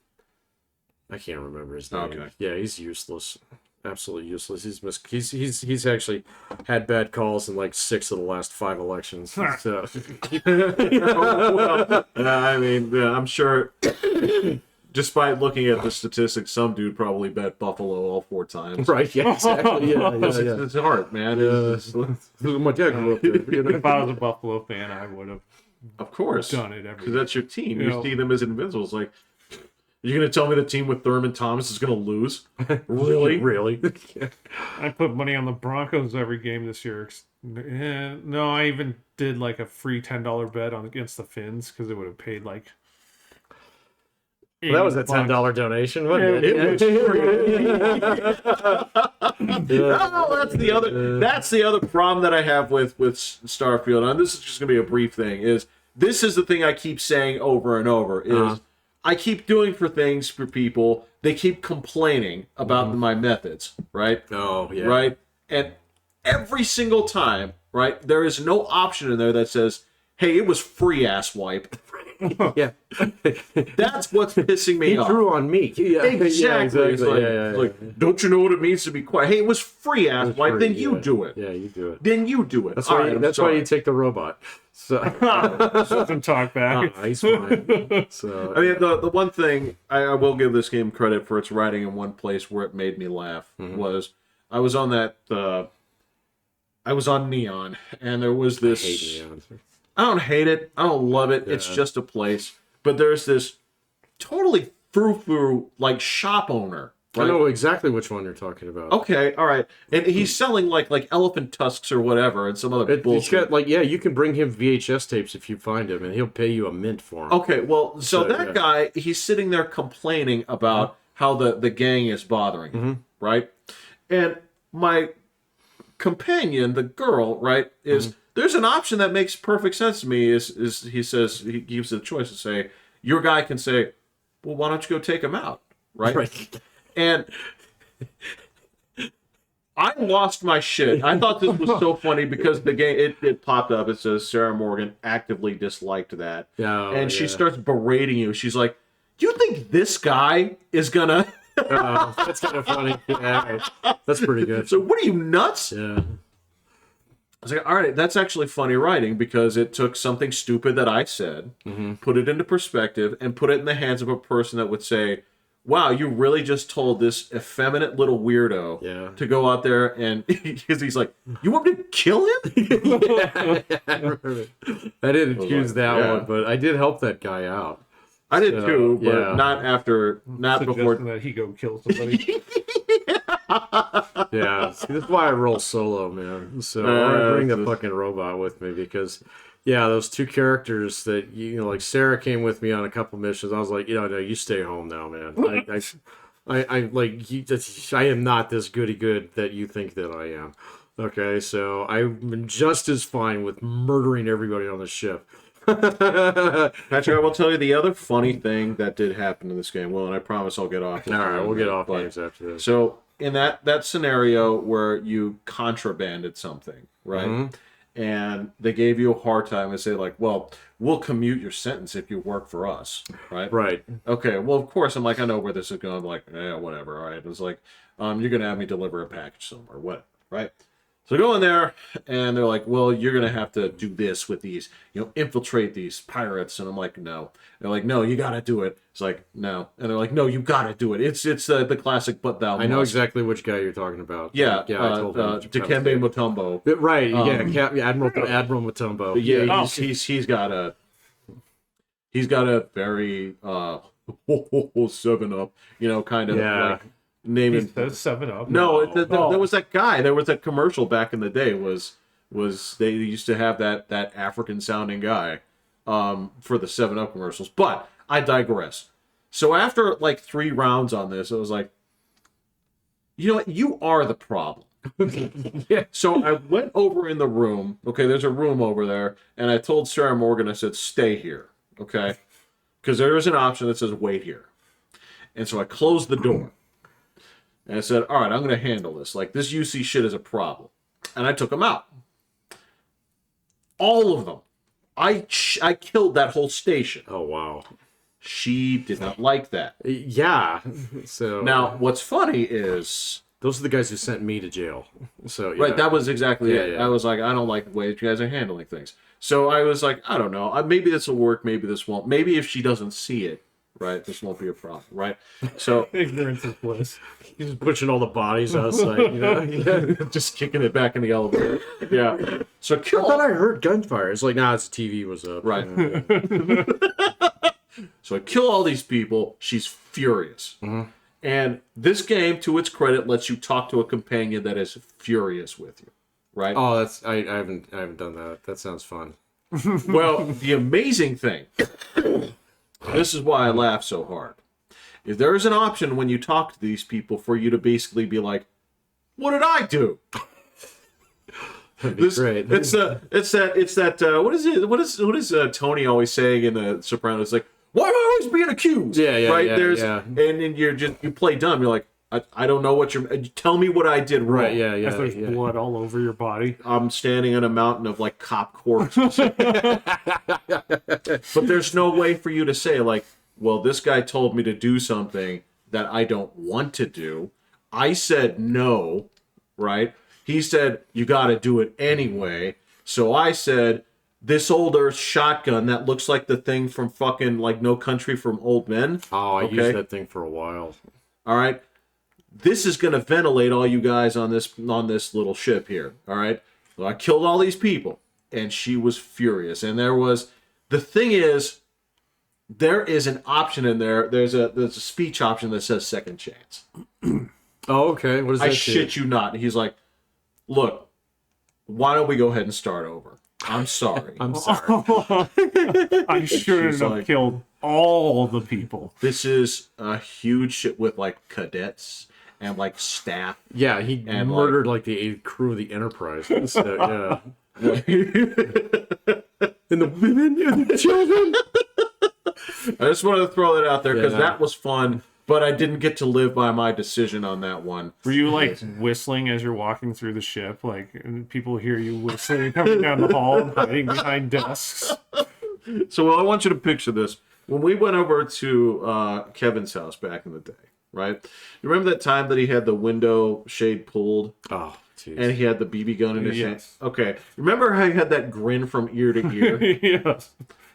I can't remember his name. Okay. Yeah, he's useless. Absolutely useless. He's actually had bad calls in 6 of the last 5 elections. So. I'm sure. Despite looking at the statistics, some dude probably bet Buffalo all 4 times. Right? Yeah, exactly. Yeah. It's hard, man. My dad grew up there. If I was a Buffalo fan, I would have. Of course, done it because that's your team. You see them as invincibles. Like, you're gonna tell me the team with Thurman Thomas is gonna lose? Really? Really? I put money on the Broncos every game this year. No, I even did a free $10 bet against the Finns because it would have paid Well, that was a $10 donation, wasn't it? It was free. Oh, that's the other problem that I have with Starfield. And this is just gonna be a brief thing. This is the thing I keep saying over and over is. I keep doing things for people. They keep complaining about my methods, right? Oh, yeah. Right? And every single time, right, there is no option in there that says, hey, it was free, ass wipe. Yeah. That's what's pissing me off. He drew on me. Yeah. Exactly. It's like, don't you know what it means to be quiet? Hey, it was free, ass wipe. Then you do it. Yeah, you do it. Then you do it. That's why you take the robot. So doesn't talk back. He's fine. So I mean, the one thing I will give this game credit for its writing in one place where it made me laugh was I was on Neon, and there was this. I hate Neon. I don't hate it. I don't love it. Yeah. It's just a place. But there's this totally frou-frou, like, shop owner. I Right? know exactly which one you're talking about. Okay, all right. And he's selling, like elephant tusks or whatever and some other He's bullshit. got, you can bring him VHS tapes if you find him, and he'll pay you a mint for him. Okay, well, so that yeah. guy, he's sitting there complaining about how the gang is bothering him, right? And my companion, the girl, right, is there's an option that makes perfect sense to me. Is he says he gives the choice to say your guy can say, well, why don't you go take him out, right? Right. And I lost my shit. I thought this was so funny because the game it popped up. It says Sarah Morgan actively disliked that, and she starts berating you. She's like, "You think this guy is gonna?" That's kind of funny. Yeah, that's pretty good. So what are you, nuts? Yeah. I was like, all right, that's actually funny writing because it took something stupid that I said, put it into perspective, and put it in the hands of a person that would say, wow, you really just told this effeminate little weirdo to go out there and... Because he's like, you want me to kill him? I didn't choose that one, but I did help that guy out. I did too, but not before... that he go kill somebody. Yeah, see, that's why I roll solo, man. So I bring the fucking robot with me because, those two characters that like Sarah came with me on a couple missions. I was like, no, you stay home now, man. I am not this goody good that you think that I am. Okay, so I'm just as fine with murdering everybody on the ship. Patrick, I will tell you the other funny thing that did happen in this game. Well, and I promise I'll get off. All right, we'll get off games after this. So in that scenario where you contrabanded something, right? And they gave you a hard time and say like, well, we'll commute your sentence if you work for us, right? Right. Okay, well, of course, I'm like, I know where this is going. I'm like, whatever, all right. It was like, you're going to have me deliver a package somewhere, what, right? So I go in there, and they're like, well, you're going to have to do this with these, infiltrate these pirates. And I'm like, no. They're like, no, you got to do it. It's like, no. And they're like, no, you got to do it. It's the classic, but thou I know exactly which guy you're talking about. Yeah, I told him. Dikembe Mutombo. Right, Admiral Mutombo. Yeah, he's got a very 7-Up, kind of like name it. That's 7-Up. No, there was that guy. There was that commercial back in the day. Was they used to have that African sounding guy for the 7-Up commercials? But I digress. So after like 3 rounds on this, it was like, you know what? You are the problem. Yeah. So I went over in the room. Okay, there's a room over there, and I told Sarah Morgan, I said, stay here, okay? Because there is an option that says wait here. And so I closed the door. And I said, all right, I'm going to handle this. Like, this UC shit is a problem. And I took them out. All of them. I killed that whole station. Oh, wow. She did not like that. Yeah. So Now, what's funny is... those are the guys who sent me to jail. So Right, that was exactly it. Yeah. I was like, I don't like the way you guys are handling things. So I was like, I don't know. Maybe this will work. Maybe this won't. Maybe if she doesn't see it, right, this won't be a problem, right? So Ignorance is bliss. He's just pushing all the bodies outside, just kicking it back in the elevator. Yeah. So I kill. thought I heard gunfire. It's like, nah, it's the TV was up. Right. So I kill all these people. She's furious. And this game, to its credit, lets you talk to a companion that is furious with you, right? Oh, I haven't done that. That sounds fun. Well, the amazing thing, this is why I laugh so hard, is there is an option when you talk to these people for you to basically be like, what did I do? Great. It's that what is Tony always saying in The Sopranos? Like, why am I always being accused? Yeah, right. yeah, There's yeah. and then you play dumb. You're like, I don't know what you're. Tell me what I did wrong. Right, yeah. If there's blood all over your body. I'm standing in a mountain of like cop corpses. But there's no way for you to say like, well, this guy told me to do something that I don't want to do. I said no, right? He said you got to do it anyway. So I said, this older shotgun that looks like the thing from fucking like No Country for Old Men. Oh, I used that thing for a while. All right. This is going to ventilate all you guys on this little ship here. All right. So I killed all these people, and she was furious. And the thing is, there is an option in there. There's a speech option that says second chance. Oh, okay. What does that I do? shit you not. He's like, look, why don't we go ahead and start over? I'm sorry. I'm sorry. I shouldn't She's have like- killed all the people. This is a huge shit with like cadets and like staff. Yeah, he And, murdered like the crew of the Enterprise. So, yeah. And the women and the children. I just wanted to throw that out there because Yeah. that was fun, but I didn't get to live by my decision on that one. Were you like whistling as you're walking through the ship? Like and people hear you whistling coming down the hall and hiding behind desks. So I want you to picture this. When we went over to Kevin's house back in the day, right? You remember that time that he had the window shade pulled Oh, jeez. and he had the BB gun in his hand? Yes. Okay. Remember how he had that grin from ear to ear? Yes,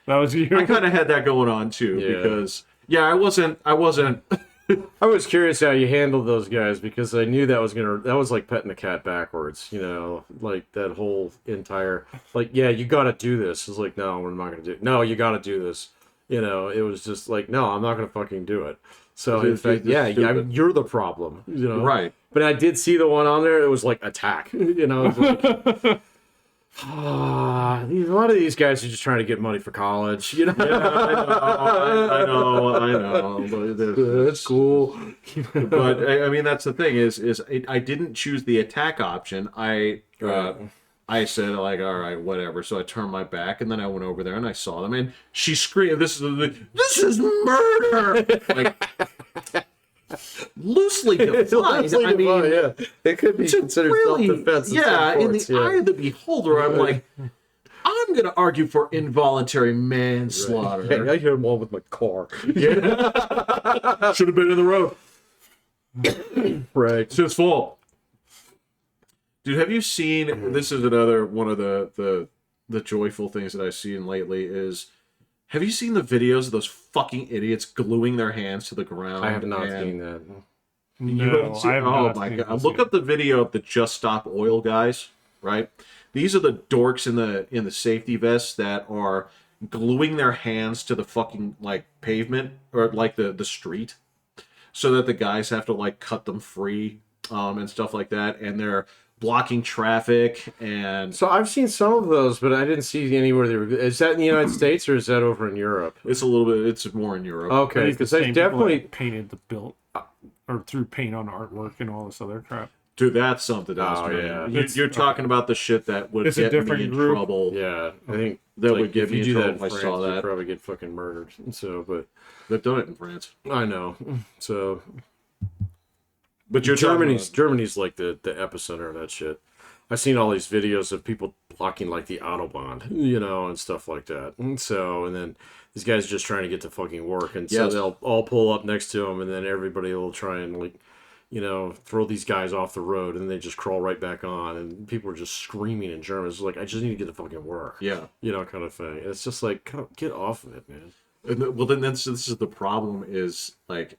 that was you. I kind of had that going on too Yeah. because I wasn't I was curious how you handled those guys because I knew that was like petting the cat backwards, you know, like that whole entire, like, yeah, you got to do this. It's like, no, we're not going to do it. No, you got to do this. You know, it was just like, no, I'm not going to fucking do it. So in It's fact, just yeah, stupid. you're the problem, you know? right. But I did see the one on there. It was like attack, you know. It was like, a lot of these guys are just trying to get money for college, you know. Yeah, I know. But That's cool. But I mean, that's the thing I didn't choose the attack option. I said like, all right, whatever. So I turned my back, and then I went over there and I saw them, and she screamed, "This is murder!" Like loosely defined. I mean, yeah, it could be considered really, self-defense. yeah. In the eye of the beholder, I'm like, I'm gonna argue for involuntary manslaughter. Hey, I hit him all with my car. Yeah, should have been in the road. Right. It's his fault. Dude, have you seen? This is another one of the joyful things that I've seen lately. Is have you seen the videos of those fucking idiots gluing their hands to the ground? I have not and- seen that. You No, haven't seen- I have oh not my seen god! this Look yet. up the video of the Just Stop Oil guys. Right, these are the dorks in the safety vests that are gluing their hands to the fucking like pavement or like the street, so that the guys have to like cut them free and stuff like that, and they're blocking traffic and So I've seen some of those, but I didn't see anywhere they were. Is that in the United States or is that over in Europe? it's a little bit. It's more in Europe. I Okay, think because the they same people definitely. that painted the built or threw paint on artwork and all this other crap. Dude, that's something else, Oh, man. yeah. You're talking about the shit that would It's a get me different in group. trouble. Yeah, I think That like, would get if me you in do trouble that if in I France, saw you'd that. probably get fucking murdered. So, but They've done it in France. I know. So But you're talking Germany's like the epicenter of that shit. I've seen all these videos of people blocking like the Autobahn, you know, and stuff like that. And then these guys are just trying to get to fucking work, and so Yes. they'll all pull up next to them, and then everybody will try and like, you know, throw these guys off the road, and they just crawl right back on, and people are just screaming in German. It's like, I just need to get to fucking work, yeah. you know, kind of thing. It's just like, get off of it, man. Well, then this is the problem is like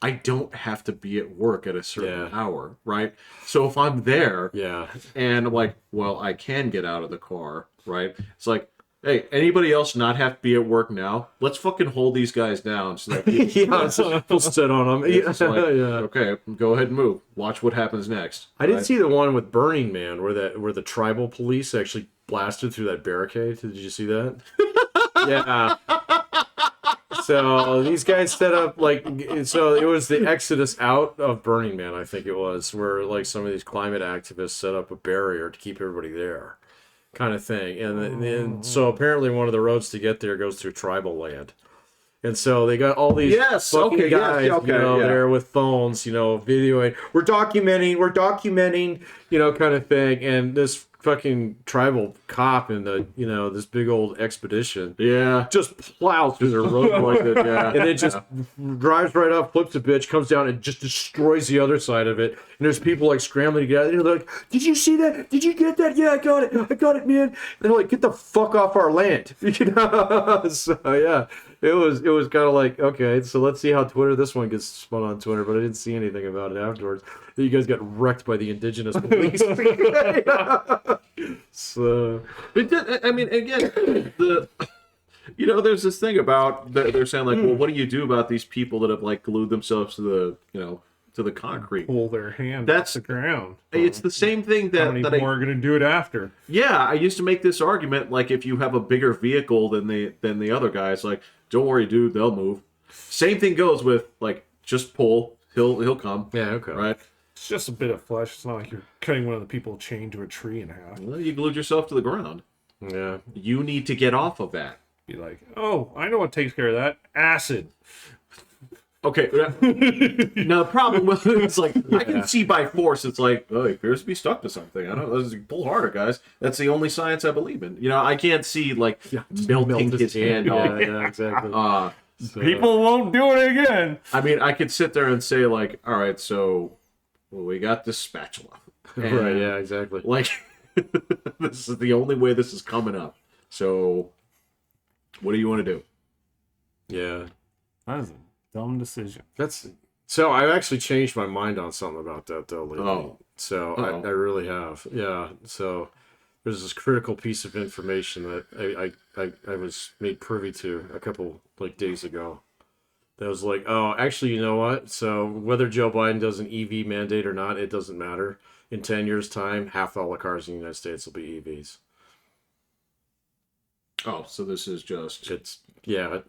I don't have to be at work at a certain hour, right? So if I'm there Yeah. and I'm like, well, I can get out of the car, right? It's like, hey, anybody else not have to be at work now? Let's fucking hold these guys down so that We'll sit on them. it's like, Yeah. okay, go ahead and move. Watch what happens next. I did right? see the one with Burning Man where the tribal police actually blasted through that barricade. Did you see that? Yeah. So these guys set up so it was the exodus out of Burning Man, I think it was, where like some of these climate activists set up a barrier to keep everybody there, kind of thing. And so apparently one of the roads to get there goes through tribal land. And so they got all these fucking guys, there with phones, videoing. We're documenting, kind of thing. And this fucking tribal cop in the, this big old expedition, just plows through the road like it, and then just drives right up, flips a bitch, comes down and just destroys the other side of it. And there's people like scrambling to get out. And they're like, "Did you see that? Did you get that? Yeah, I got it, man." And they're like, "Get the fuck off our land," So yeah. It was kind of like, okay, so let's see how this one gets spun on Twitter, but I didn't see anything about it afterwards. You guys got wrecked by the indigenous police. So I mean, again, You know, there's this thing about they're saying like, well, what do you do about these people that have like glued themselves to the to the concrete? Pull their hand That's off the ground. It's the same thing How many that more are going to do it after? yeah, I used to make this argument like if you have a bigger vehicle than the other guys, like don't worry, dude, they'll move. Same thing goes with like just pull, he'll come. Yeah, okay. Right. It's just a bit of flesh. It's not like you're cutting one of the people chained to a tree in half. Well, you glued yourself to the ground. Yeah. You need to get off of that. Be like, oh, I know what takes care of that. Acid. Okay. Now the problem with it's like I can see by force. It's like oh, he appears to be stuck to something. I don't know. Pull harder, guys. That's the only science I believe in. You know, I can't see like melting his hand off. Yeah, exactly. So. People won't do it again. I mean, I could sit there and say like, all right, so we got this spatula. And, right. Yeah. Exactly. Like, this is the only way this is coming up. So, what do you want to do? Yeah. That is a dumb decision. So I've actually changed my mind on something about that though lately. Oh. So I really have. Yeah. So there's this critical piece of information that I was made privy to a couple like days ago. That was like, oh, actually, you know what? So whether Joe Biden does an EV mandate or not, it doesn't matter. In 10 years' time, half all the cars in the United States will be EVs. Oh, so this is just Yeah.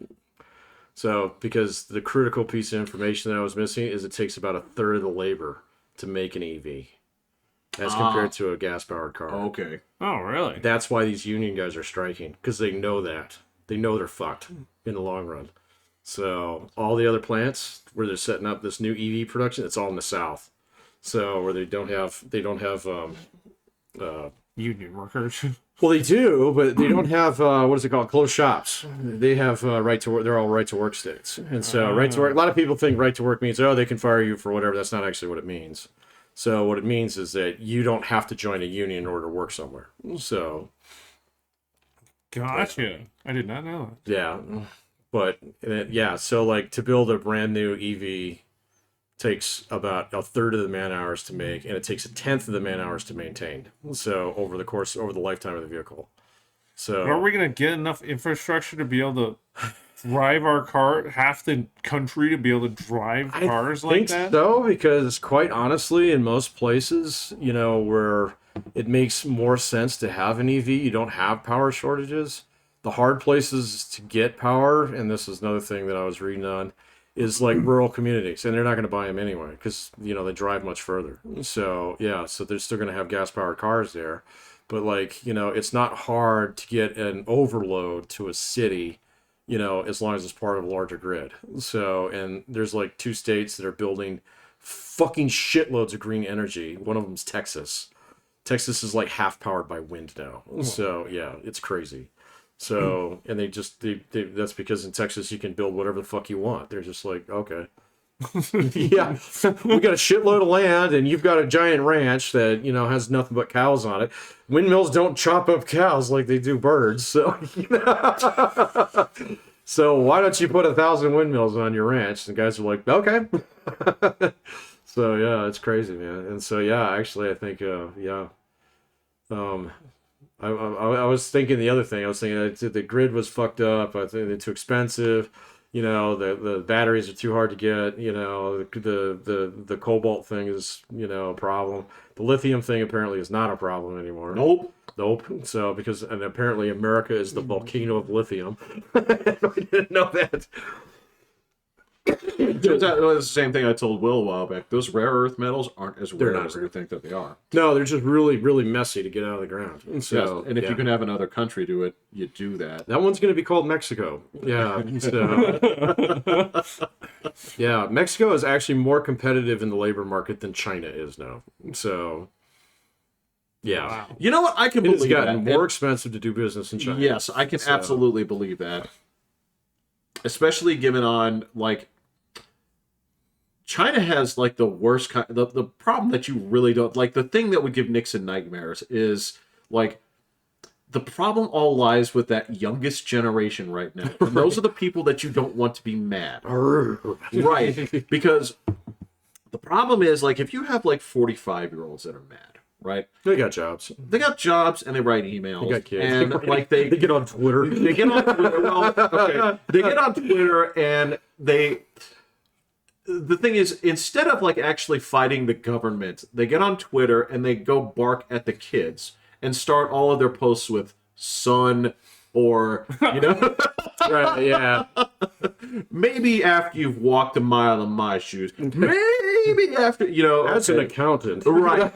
So because the critical piece of information that I was missing is it takes about a third of the labor to make an EV as compared to a gas-powered car. okay. Oh, really? That's why these union guys are striking, because they know that. They know they're fucked in the long run. So all the other plants where they're setting up this new EV production, it's all in the South. So where they don't have Union workers. well, they do, but they don't have what is it called? Closed shops. They have right to work. They're all right to work states, and so right to work. A lot of people think right to work means they can fire you for whatever. That's not actually what it means. So what it means is that you don't have to join a union in order to work somewhere. So Gotcha. I did not know that. yeah, but yeah. So like to build a brand new EV takes about a third of the man hours to make, and it takes a tenth of the man hours to maintain. So over the lifetime of the vehicle. So Are we going to get enough infrastructure to be able to drive our car, half the country to be able to drive cars like that? I think so, because quite honestly, in most places, where it makes more sense to have an EV, you don't have power shortages. The hard places to get power, and this is another thing that I was reading on, is like rural communities, and they're not going to buy them anyway because they drive much further. So yeah, so they're still going to have gas powered cars there, but it's not hard to get an overload to a city, as long as it's part of a larger grid. So, and there's like 2 states that are building fucking shitloads of green energy. One of them's Texas. Texas is like half powered by wind now. So yeah, it's crazy. So, and they that's because in Texas you can build whatever the fuck you want. They're just like, okay. Yeah, we got a shitload of land and you've got a giant ranch that, has nothing but cows on it. Windmills don't chop up cows like they do birds. So, so why don't you put 1,000 windmills on your ranch? And the guys are like, okay. So, yeah, it's crazy, man. And so, yeah, actually, I think, I was thinking the other thing. I was thinking that the grid was fucked up. I think they're too expensive. The batteries are too hard to get. The cobalt thing is a problem. The lithium thing apparently is not a problem anymore. Nope. So and apparently America is the volcano of lithium. I didn't know that. It was the same thing I told Will a while back. Those rare earth metals aren't as rare as we think that they are. No, they're just really, really messy to get out of the ground. And so, yes. And if you can have another country do it, you do that. That one's going to be called Mexico. Yeah. So, yeah, Mexico is actually more competitive in the labor market than China is now. So, yeah. Wow. You know what? I can believe it's gotten that. more expensive to do business in China. Yes, I can absolutely believe that. Especially given on, China has the worst kind. The problem that you really don't the thing that would give Nixon nightmares is the problem all lies with that youngest generation right now. And those are the people that you don't want to be mad. Right. Because the problem is if you have 45-year-olds that are mad, right? They got jobs. They got jobs and they write emails. They got kids. And like they get on Twitter. They get on Twitter. Well, okay. They get on Twitter and they. The thing is, instead of like actually fighting the government, they get on Twitter and they go bark at the kids and start all of their posts with "son" or Right? Yeah. maybe after you've walked a mile in my shoes, maybe after As an accountant, right.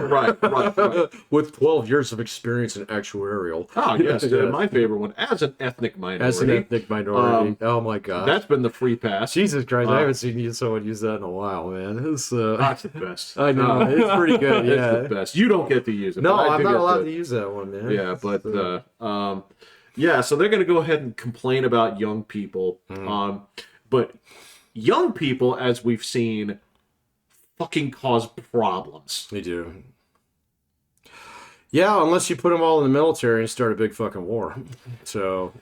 with 12 years of experience in actuarial. Oh yes, my favorite one as an ethnic minority. As an ethnic minority. Oh my god. That's been the free pass. Jesus Christ, I haven't seen someone use that in a while, man. That's the best. I know, it's pretty good, yeah. It's the best. You don't get to use it. No, but I I'm do not get allowed to use that one, man. Yeah, but so they're going to go ahead and complain about young people. But young people, as we've seen, fucking cause problems. They do. Yeah, unless you put them all in the military and start a big fucking war. So...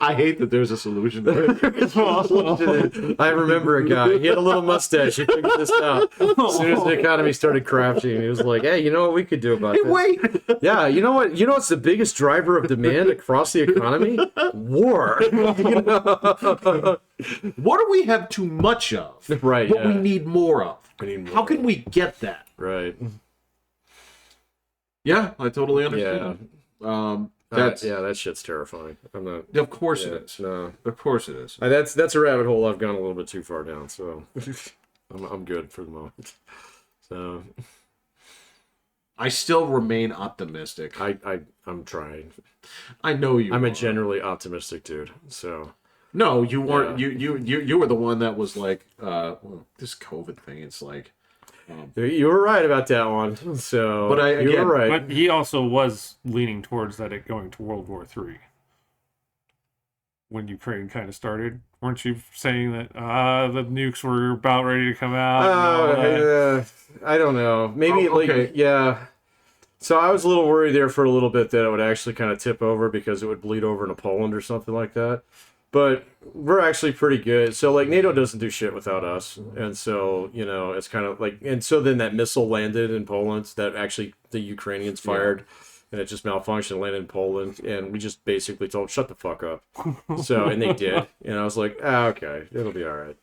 I hate that there's a solution to it. I remember a guy. He had a little mustache. He figured this out. As soon as the economy started crashing, he was like, "Hey, you know what we could do about this?" Wait. Yeah, you know what? You know what's the biggest driver of demand across the economy? War. What do we have too much of? Right. What Yeah. we need more of. We need more. How can we get that? Right. Yeah, I totally understand. That shit's terrifying. I'm not. Of course it is. No. Of course it is. That's a rabbit hole I've gone a little bit too far down. So I'm good for the moment. So I still remain optimistic. I'm trying. I know you. I'm are. a generally optimistic dude. So No, you weren't. Yeah. You were the one that was like, well, this COVID thing. It's like, you were right about that one. So, But you were right. But he also was leaning towards that it going to World War III when Ukraine kind of started. Weren't you saying that the nukes were about ready to come out? I don't know. Maybe okay. yeah. So I was a little worried there for a little bit that it would actually kind of tip over because it would bleed over into Poland or something like that. But we're actually pretty good. So, like, NATO doesn't do shit without us. And so, it's kind of like... And so then that missile landed in Poland that actually the Ukrainians fired. And it just malfunctioned, landed in Poland. And we just basically told, shut the fuck up. So, and they did. And I was like, okay, it'll be all right.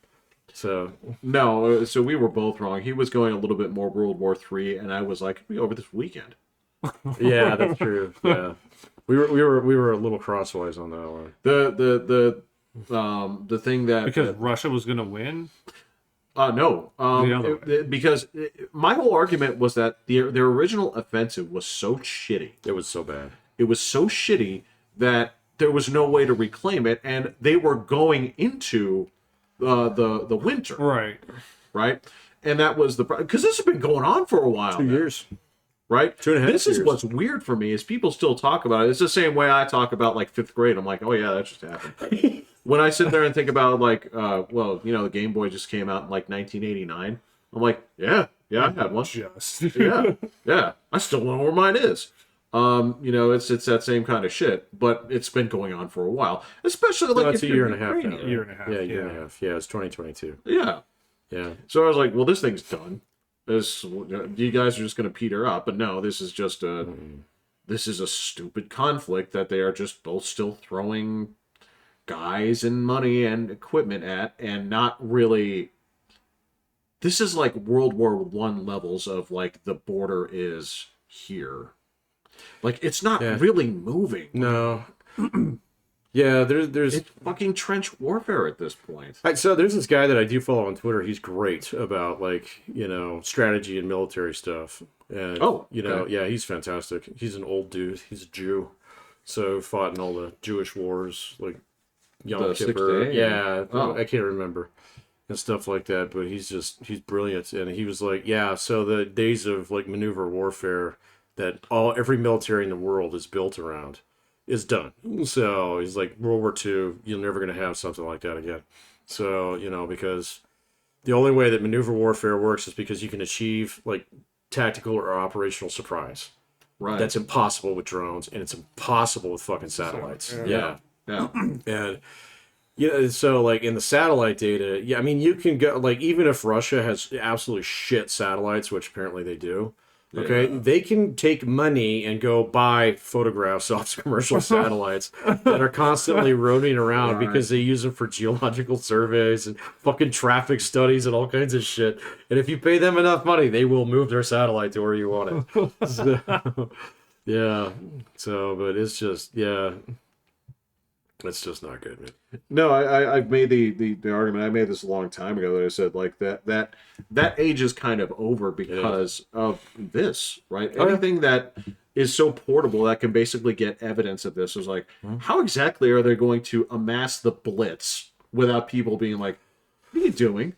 So... No, so we were both wrong. He was going a little bit more World War III, and I was like, it'll be over this weekend. Yeah, that's true. Yeah. We were a little crosswise on that one. The thing that Because Russia was going to win? no, The other way. because my whole argument was that their original offensive was so shitty. It was so bad. It was so shitty that there was no way to reclaim it, and they were going into the winter, right? And that was the because this has been going on for a while. 2 years. Right? 2.5 This is years. what's weird for me is people still talk about it. It's the same way I talk about like 5th grade. I'm like, oh yeah, that just happened. When I sit there and think about like, the Game Boy just came out in like 1989. I'm like, yeah, I had one. Just. Yeah. I still don't know where mine is. It's that same kind of shit, but it's been going on for a while. Especially like it's a year and a half now. Ukrainian. Right? Year and a half. Yeah, year and a half. Yeah, it's 2022. Yeah. Yeah. So I was like, well, this thing's done. You guys are just going to peter up, but no, this is just this is a stupid conflict that they are just both still throwing guys and money and equipment at, and not really. This is like World War I levels of like the border is here, like it's not really moving. No. Yeah, there's It's fucking trench warfare at this point. so there's this guy that I do follow on Twitter. He's great about strategy and military stuff. And yeah, he's fantastic. He's an old dude. He's a Jew, so fought in all the Jewish wars like Yom The Kippur. 6 Day? Yeah, Oh. I can't remember and stuff like that. But he's brilliant. And he was like, yeah. So the days of like maneuver warfare that every military in the world is built around is done. So he's like, World War II, you're never going to have something like that again. So, because the only way that maneuver warfare works is because you can achieve like tactical or operational surprise. Right. That's impossible with drones, and it's impossible with fucking satellites. Yeah. Yeah. And Yeah, so like in the satellite data, yeah, I mean you can go like even if Russia has absolutely shit satellites, which apparently they do, okay, they can take money and go buy photographs off commercial satellites that are constantly roaming around because they use them for geological surveys and fucking traffic studies and all kinds of shit. And if you pay them enough money, they will move their satellite to where you want it. So, yeah. So, but it's just it's just not good, man. No, I've made the argument. I made this a long time ago that I said like that age is kind of over because of this, right? Anything that is so portable that can basically get evidence of this is like, how exactly are they going to amass the blitz without people being like, what are you doing?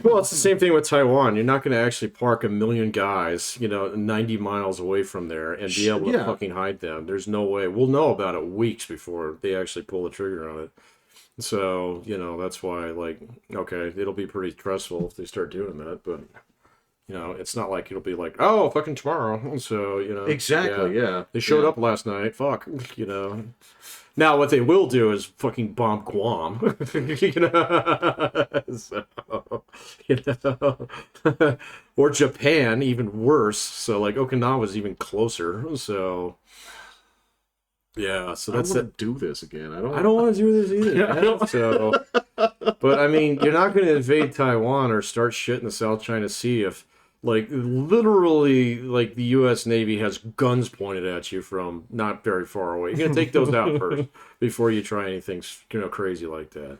Well, it's the same thing with Taiwan. You're not going to actually park 1 million guys, 90 miles away from there and be able to fucking hide them. There's no way. We'll know about it weeks before they actually pull the trigger on it. So, that's why, like, okay, it'll be pretty stressful if they start doing that, but, it's not like it'll be like, oh, fucking tomorrow. So, Exactly, yeah. They showed up last night. Fuck, Now, what they will do is fucking bomb Guam, so, or Japan, even worse. So, like, Okinawa's even closer. So, yeah. So that's I don't want to do this again. I don't want to do this either. So, but I mean, you're not going to invade Taiwan or start shit in the South China Sea if, like, literally, like, the U.S. Navy has guns pointed at you from not very far away. You're going to take those out first before you try anything, crazy like that.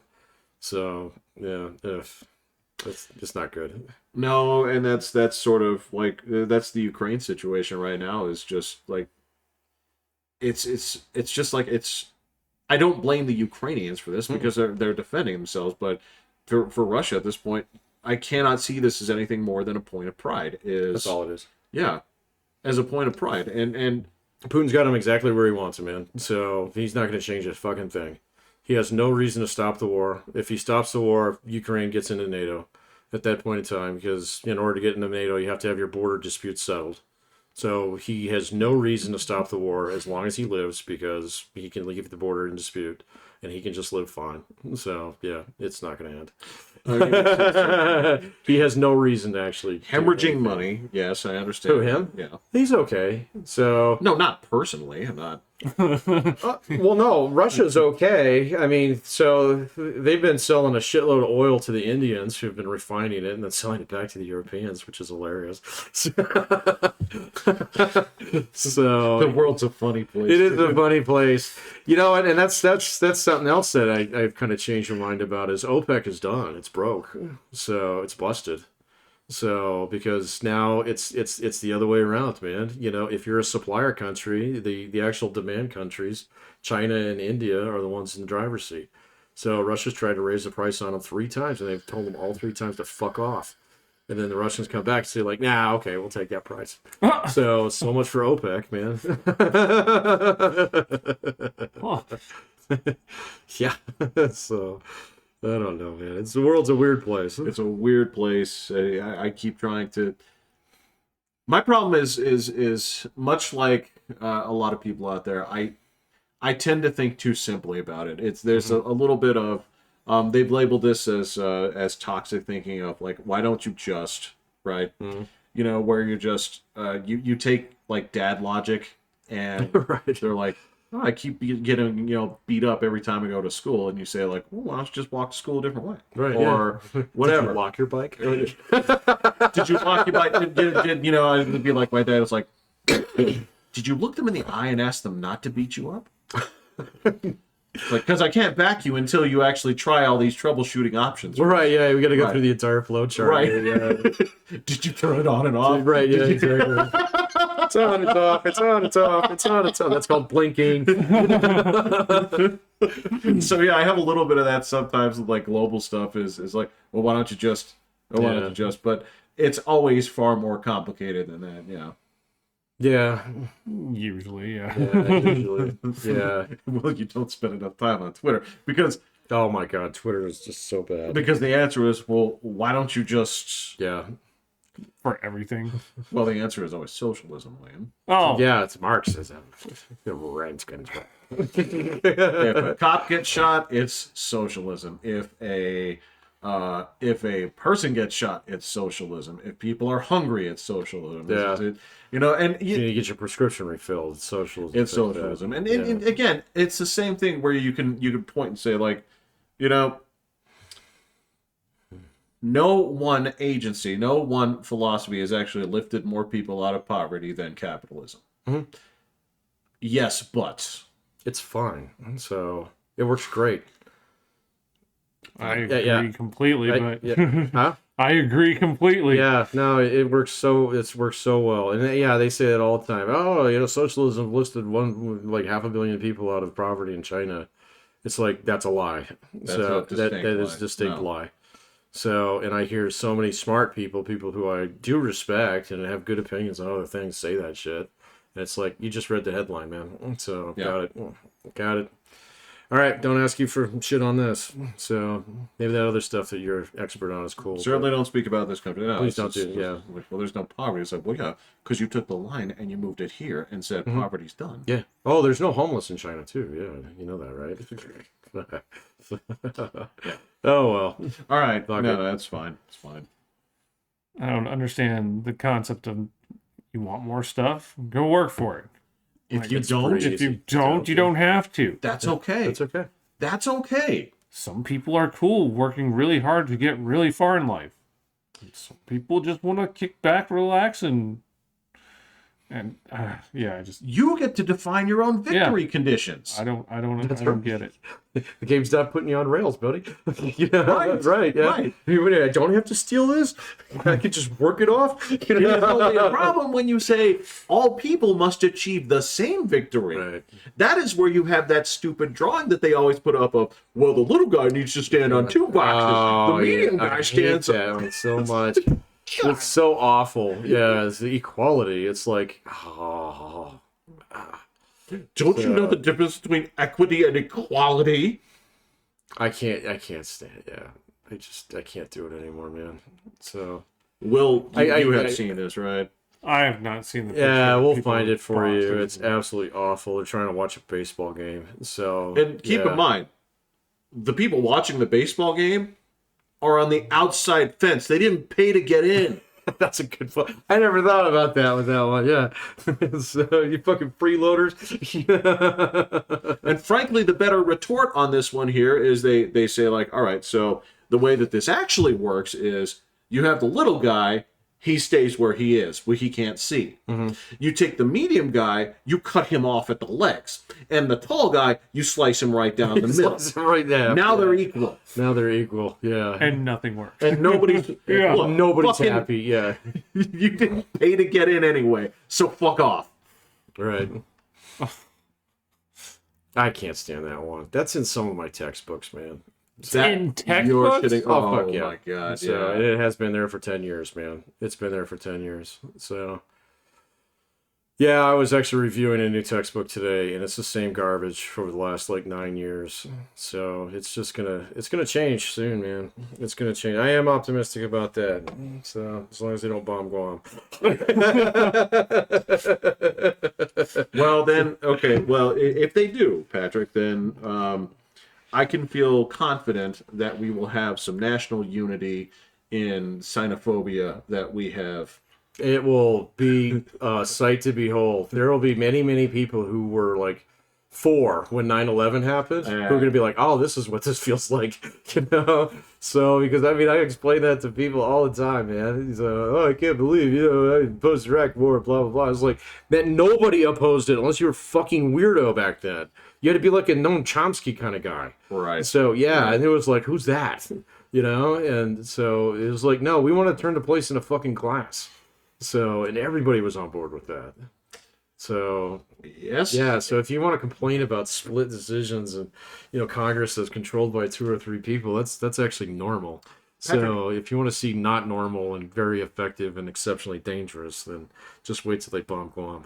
So, yeah, that's just not good. No, and that's sort of, like, that's the Ukraine situation right now is just, like, it's just, like, I don't blame the Ukrainians for this because they're defending themselves, but for Russia at this point, I cannot see this as anything more than a point of pride. That's all it is. Yeah, as a point of pride. And Putin's got him exactly where he wants him, man. So he's not going to change a fucking thing. He has no reason to stop the war. If he stops the war, Ukraine gets into NATO at that point in time because in order to get into NATO, you have to have your border disputes settled. So he has no reason to stop the war as long as he lives because he can leave the border in dispute and he can just live fine. So, yeah, it's not going to end. He has no reason to actually hemorrhaging money. Yes, I understand. To him? Yeah. He's okay. So no, not personally. I'm not. Well, no, Russia's okay. I mean, so they've been selling a shitload of oil to the Indians who've been refining it and then selling it back to the Europeans, which is hilarious. So the world's a funny place. It is a funny place. And that's something else that I've kind of changed my mind about is OPEC is done. It's broke. So it's busted. So because now it's the other way around, man. If you're a supplier country, the actual demand countries, China and India are the ones in the driver's seat. So Russia's tried to raise the price on them 3 times, and they've told them all 3 times to fuck off. And then the Russians come back and say like, nah, okay, we'll take that price. So much for OPEC, man. Yeah. So. I don't know, man. The world's a weird place. It's a weird place. I keep trying to. My problem is much like a lot of people out there. I tend to think too simply about it. There's a little bit of they've labeled this as toxic thinking of like, why don't you just right? Where you're just you take like dad logic and they're like, oh, I keep getting beat up every time I go to school, and you say like, well, why don't you just walk to school a different way, right? Or whatever. Did you lock your bike? Did you lock your bike? I'd be like, my dad was like, did you look them in the eye and ask them not to beat you up? Like, because I can't back you until you actually try all these troubleshooting options. Right, yeah, we got to go through the entire flow chart. Right. Yeah. Did you turn it on and off? Right, yeah, exactly. It's on, it's off, it's on, it's off, it's on, it's on. That's called blinking. So, yeah, I have a little bit of that sometimes with, like, global stuff is like, well, why don't you just... But it's always far more complicated than that, yeah. Yeah. Usually, yeah. Usually. Yeah. Well, you don't spend enough time on Twitter because... Oh my God, Twitter is just so bad. Because the answer is, well, why don't you just... Yeah. for everything. Well, the answer is always socialism, William. Oh, Yeah, it's Marxism. The Redskins. If a cop gets shot, it's socialism. If a person gets shot, it's socialism. If people are hungry, it's socialism. Yeah. And You get your prescription refilled. It's socialism. it's socialism. And again, it's the same thing where you can point and say, like, no one agency, no one philosophy has actually lifted more people out of poverty than capitalism. Mm-hmm. Yes, but It's fine. So it works great. I agree completely, but Huh? I agree completely. Yeah, no, it works so well. And yeah, they say it all the time. Oh, socialism lifted 500 million people out of poverty in China. It's like, that's a lie. That is a distinct lie. So, and I hear so many smart people who I do respect and have good opinions on other things, say that shit. And it's like, you just read the headline, man. So, Yeah. Got it. All right, don't ask you for shit on this. So, maybe that other stuff that you're expert on is cool. Certainly don't speak about this country. No, Please don't do it, yeah. Well, there's no poverty. It's like, well, yeah, because you took the line and you moved it here and said poverty's done. Yeah. Oh, there's no homeless in China, too. Yeah, you know that, right? Oh, well. All right. Fuck No, it. that's fine. It's fine. I don't understand the concept of you want more stuff, go work for it. If you it's don't, pretty If you easy. don't, you don't have to. that's okay. That's okay. That's okay. Some people are cool working really hard to get really far in life. Some people just want to kick back, relax, and I just You get to define your own victory conditions. I don't get it. The game's not putting you on rails, buddy. Yeah, Right, right. Yeah. right. I don't have to steal this. I can just work it off. It is only a problem when you say all people must achieve the same victory. Right. That is where you have that stupid drawing that they always put up of, well, the little guy needs to stand on two boxes. The medium guy I stands hate that one so much. It's so awful. Yeah, it's the equality. It's like, oh. Don't you know the difference between equity and equality? I can't stand it. Yeah, I can't do it anymore, man. So Will, you have I- seen this, right? I have not seen the. yeah, picture of we'll people find it for you. boxing. It's absolutely awful. They're trying to watch a baseball game. So And keep yeah. in mind, the people watching the baseball game are on the outside fence. They didn't pay to get in. That's a good one. I never thought about that with that one. Yeah. So you fucking freeloaders. And frankly, the better retort on this one here is they say, like, all right, so the way that this actually works is you have the little guy, he stays where he is, where he can't see. You take the medium guy, you cut him off at the legs. And the tall guy, you slice him right down the middle. Right now. Now they're equal. Now they're equal. Yeah. and nothing works. And nobody's Yeah. look, Nobody's fucking- happy. Yeah. You didn't pay to get in anyway, so fuck off. Right. I can't stand that one. That's in some of my textbooks, man. In You're textbooks? shitting. Oh, Oh, fuck yeah. my god. So Yeah. it has been there for 10 years, man. It's been there for 10 years. So yeah, I was actually reviewing a new textbook today, and it's the same garbage for the last 9 years. So it's gonna change soon, man. It's gonna change. I am optimistic about that. So as long as they don't bomb Guam. Well, then, okay. Well, if they do, Patrick, then I can feel confident that we will have some national unity in xenophobia that we have. It will be a sight to behold. There will be many, many people who were 4 when 9/11 happened who are going to be like, oh, this is what this feels like, So, because I explain that to people all the time, man. He's like, oh, I can't believe, I opposed Iraq war, blah, blah, blah. It's like, man, nobody opposed it unless you were a fucking weirdo back then. You had to be like a Noam Chomsky kind of guy. Right. So, yeah, and it was like, who's that? And so it was like, no, we want to turn the place into fucking glass. So, and everybody was on board with that. So, Yes. yeah, so if you want to complain about split decisions and, Congress is controlled by 2 or 3 people, that's actually normal. So if you want to see not normal and very effective and exceptionally dangerous, then just wait till they bomb Guam.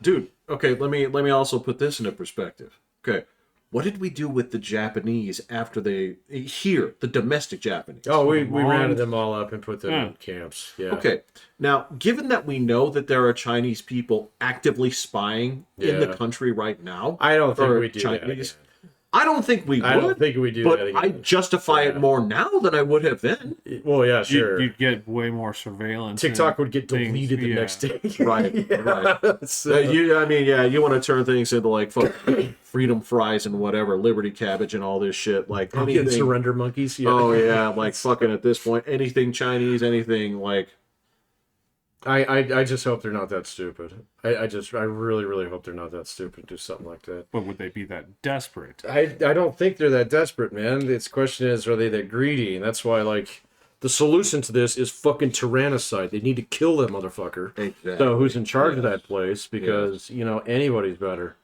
Dude, okay, let me also put this into perspective. Okay. what did we do with the Japanese after the domestic Japanese? Oh, we rounded them all up and put them in camps. Yeah. Okay. Now, given that we know that there are Chinese people actively spying in the country right now, I don't think we do Chinese, that. I don't think we would. I don't think we do but that again. I justify it more now than I would have then. Well, yeah, sure. You'd get way more surveillance. TikTok would get deleted the next day. Right, right. So, You want to turn things into like freedom fries and whatever, liberty cabbage and all this shit. Like anything. surrender monkeys. Yeah. Oh yeah, like fucking at this point, anything Chinese, anything like. I just hope they're not that stupid. I really, really hope they're not that stupid to do something like that. But would they be that desperate? I don't think they're that desperate, man. Its question is, are they that greedy? And that's why, like, the solution to this is fucking tyrannicide. They need to kill that motherfucker. Exactly. So who's in charge of that place? Because anybody's better.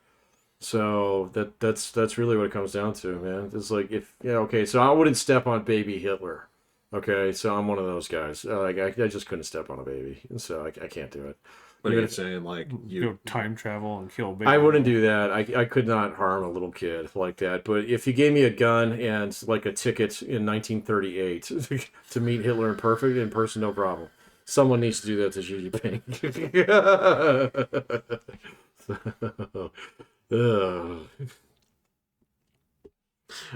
So that's really what it comes down to, man. It's like okay. So I wouldn't step on baby Hitler. Okay, so I'm one of those guys. Like I just couldn't step on a baby, so I can't do it. What are you saying? Like you time travel and kill baby? I wouldn't do that. I could not harm a little kid like that. But if you gave me a gun and like a ticket in 1938 to meet Hitler in person, no problem. Someone needs to do that to Xi Jinping.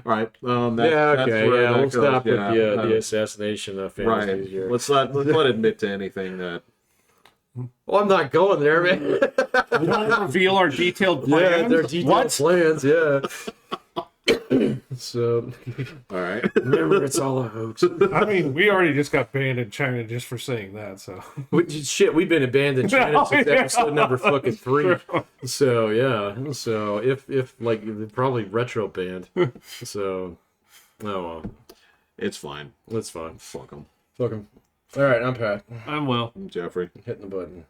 All right. Okay. We'll stop with the assassination of right. here. Let's not admit to anything that. Well, I'm not going there, man. We don't reveal our detailed plans. Yeah, their detailed plans. Yeah. So, all right. Remember, it's all a hoax. I mean, we already just got banned in China just for saying that. So shit, we've been abandoned China since episode number fucking 3. So yeah, so if like probably retro banned. So, oh well, it's fine. That's fine. Fuck them. Fuck 'em. All right, I'm Pat. I'm Will. I'm Jeffrey. Hitting the button.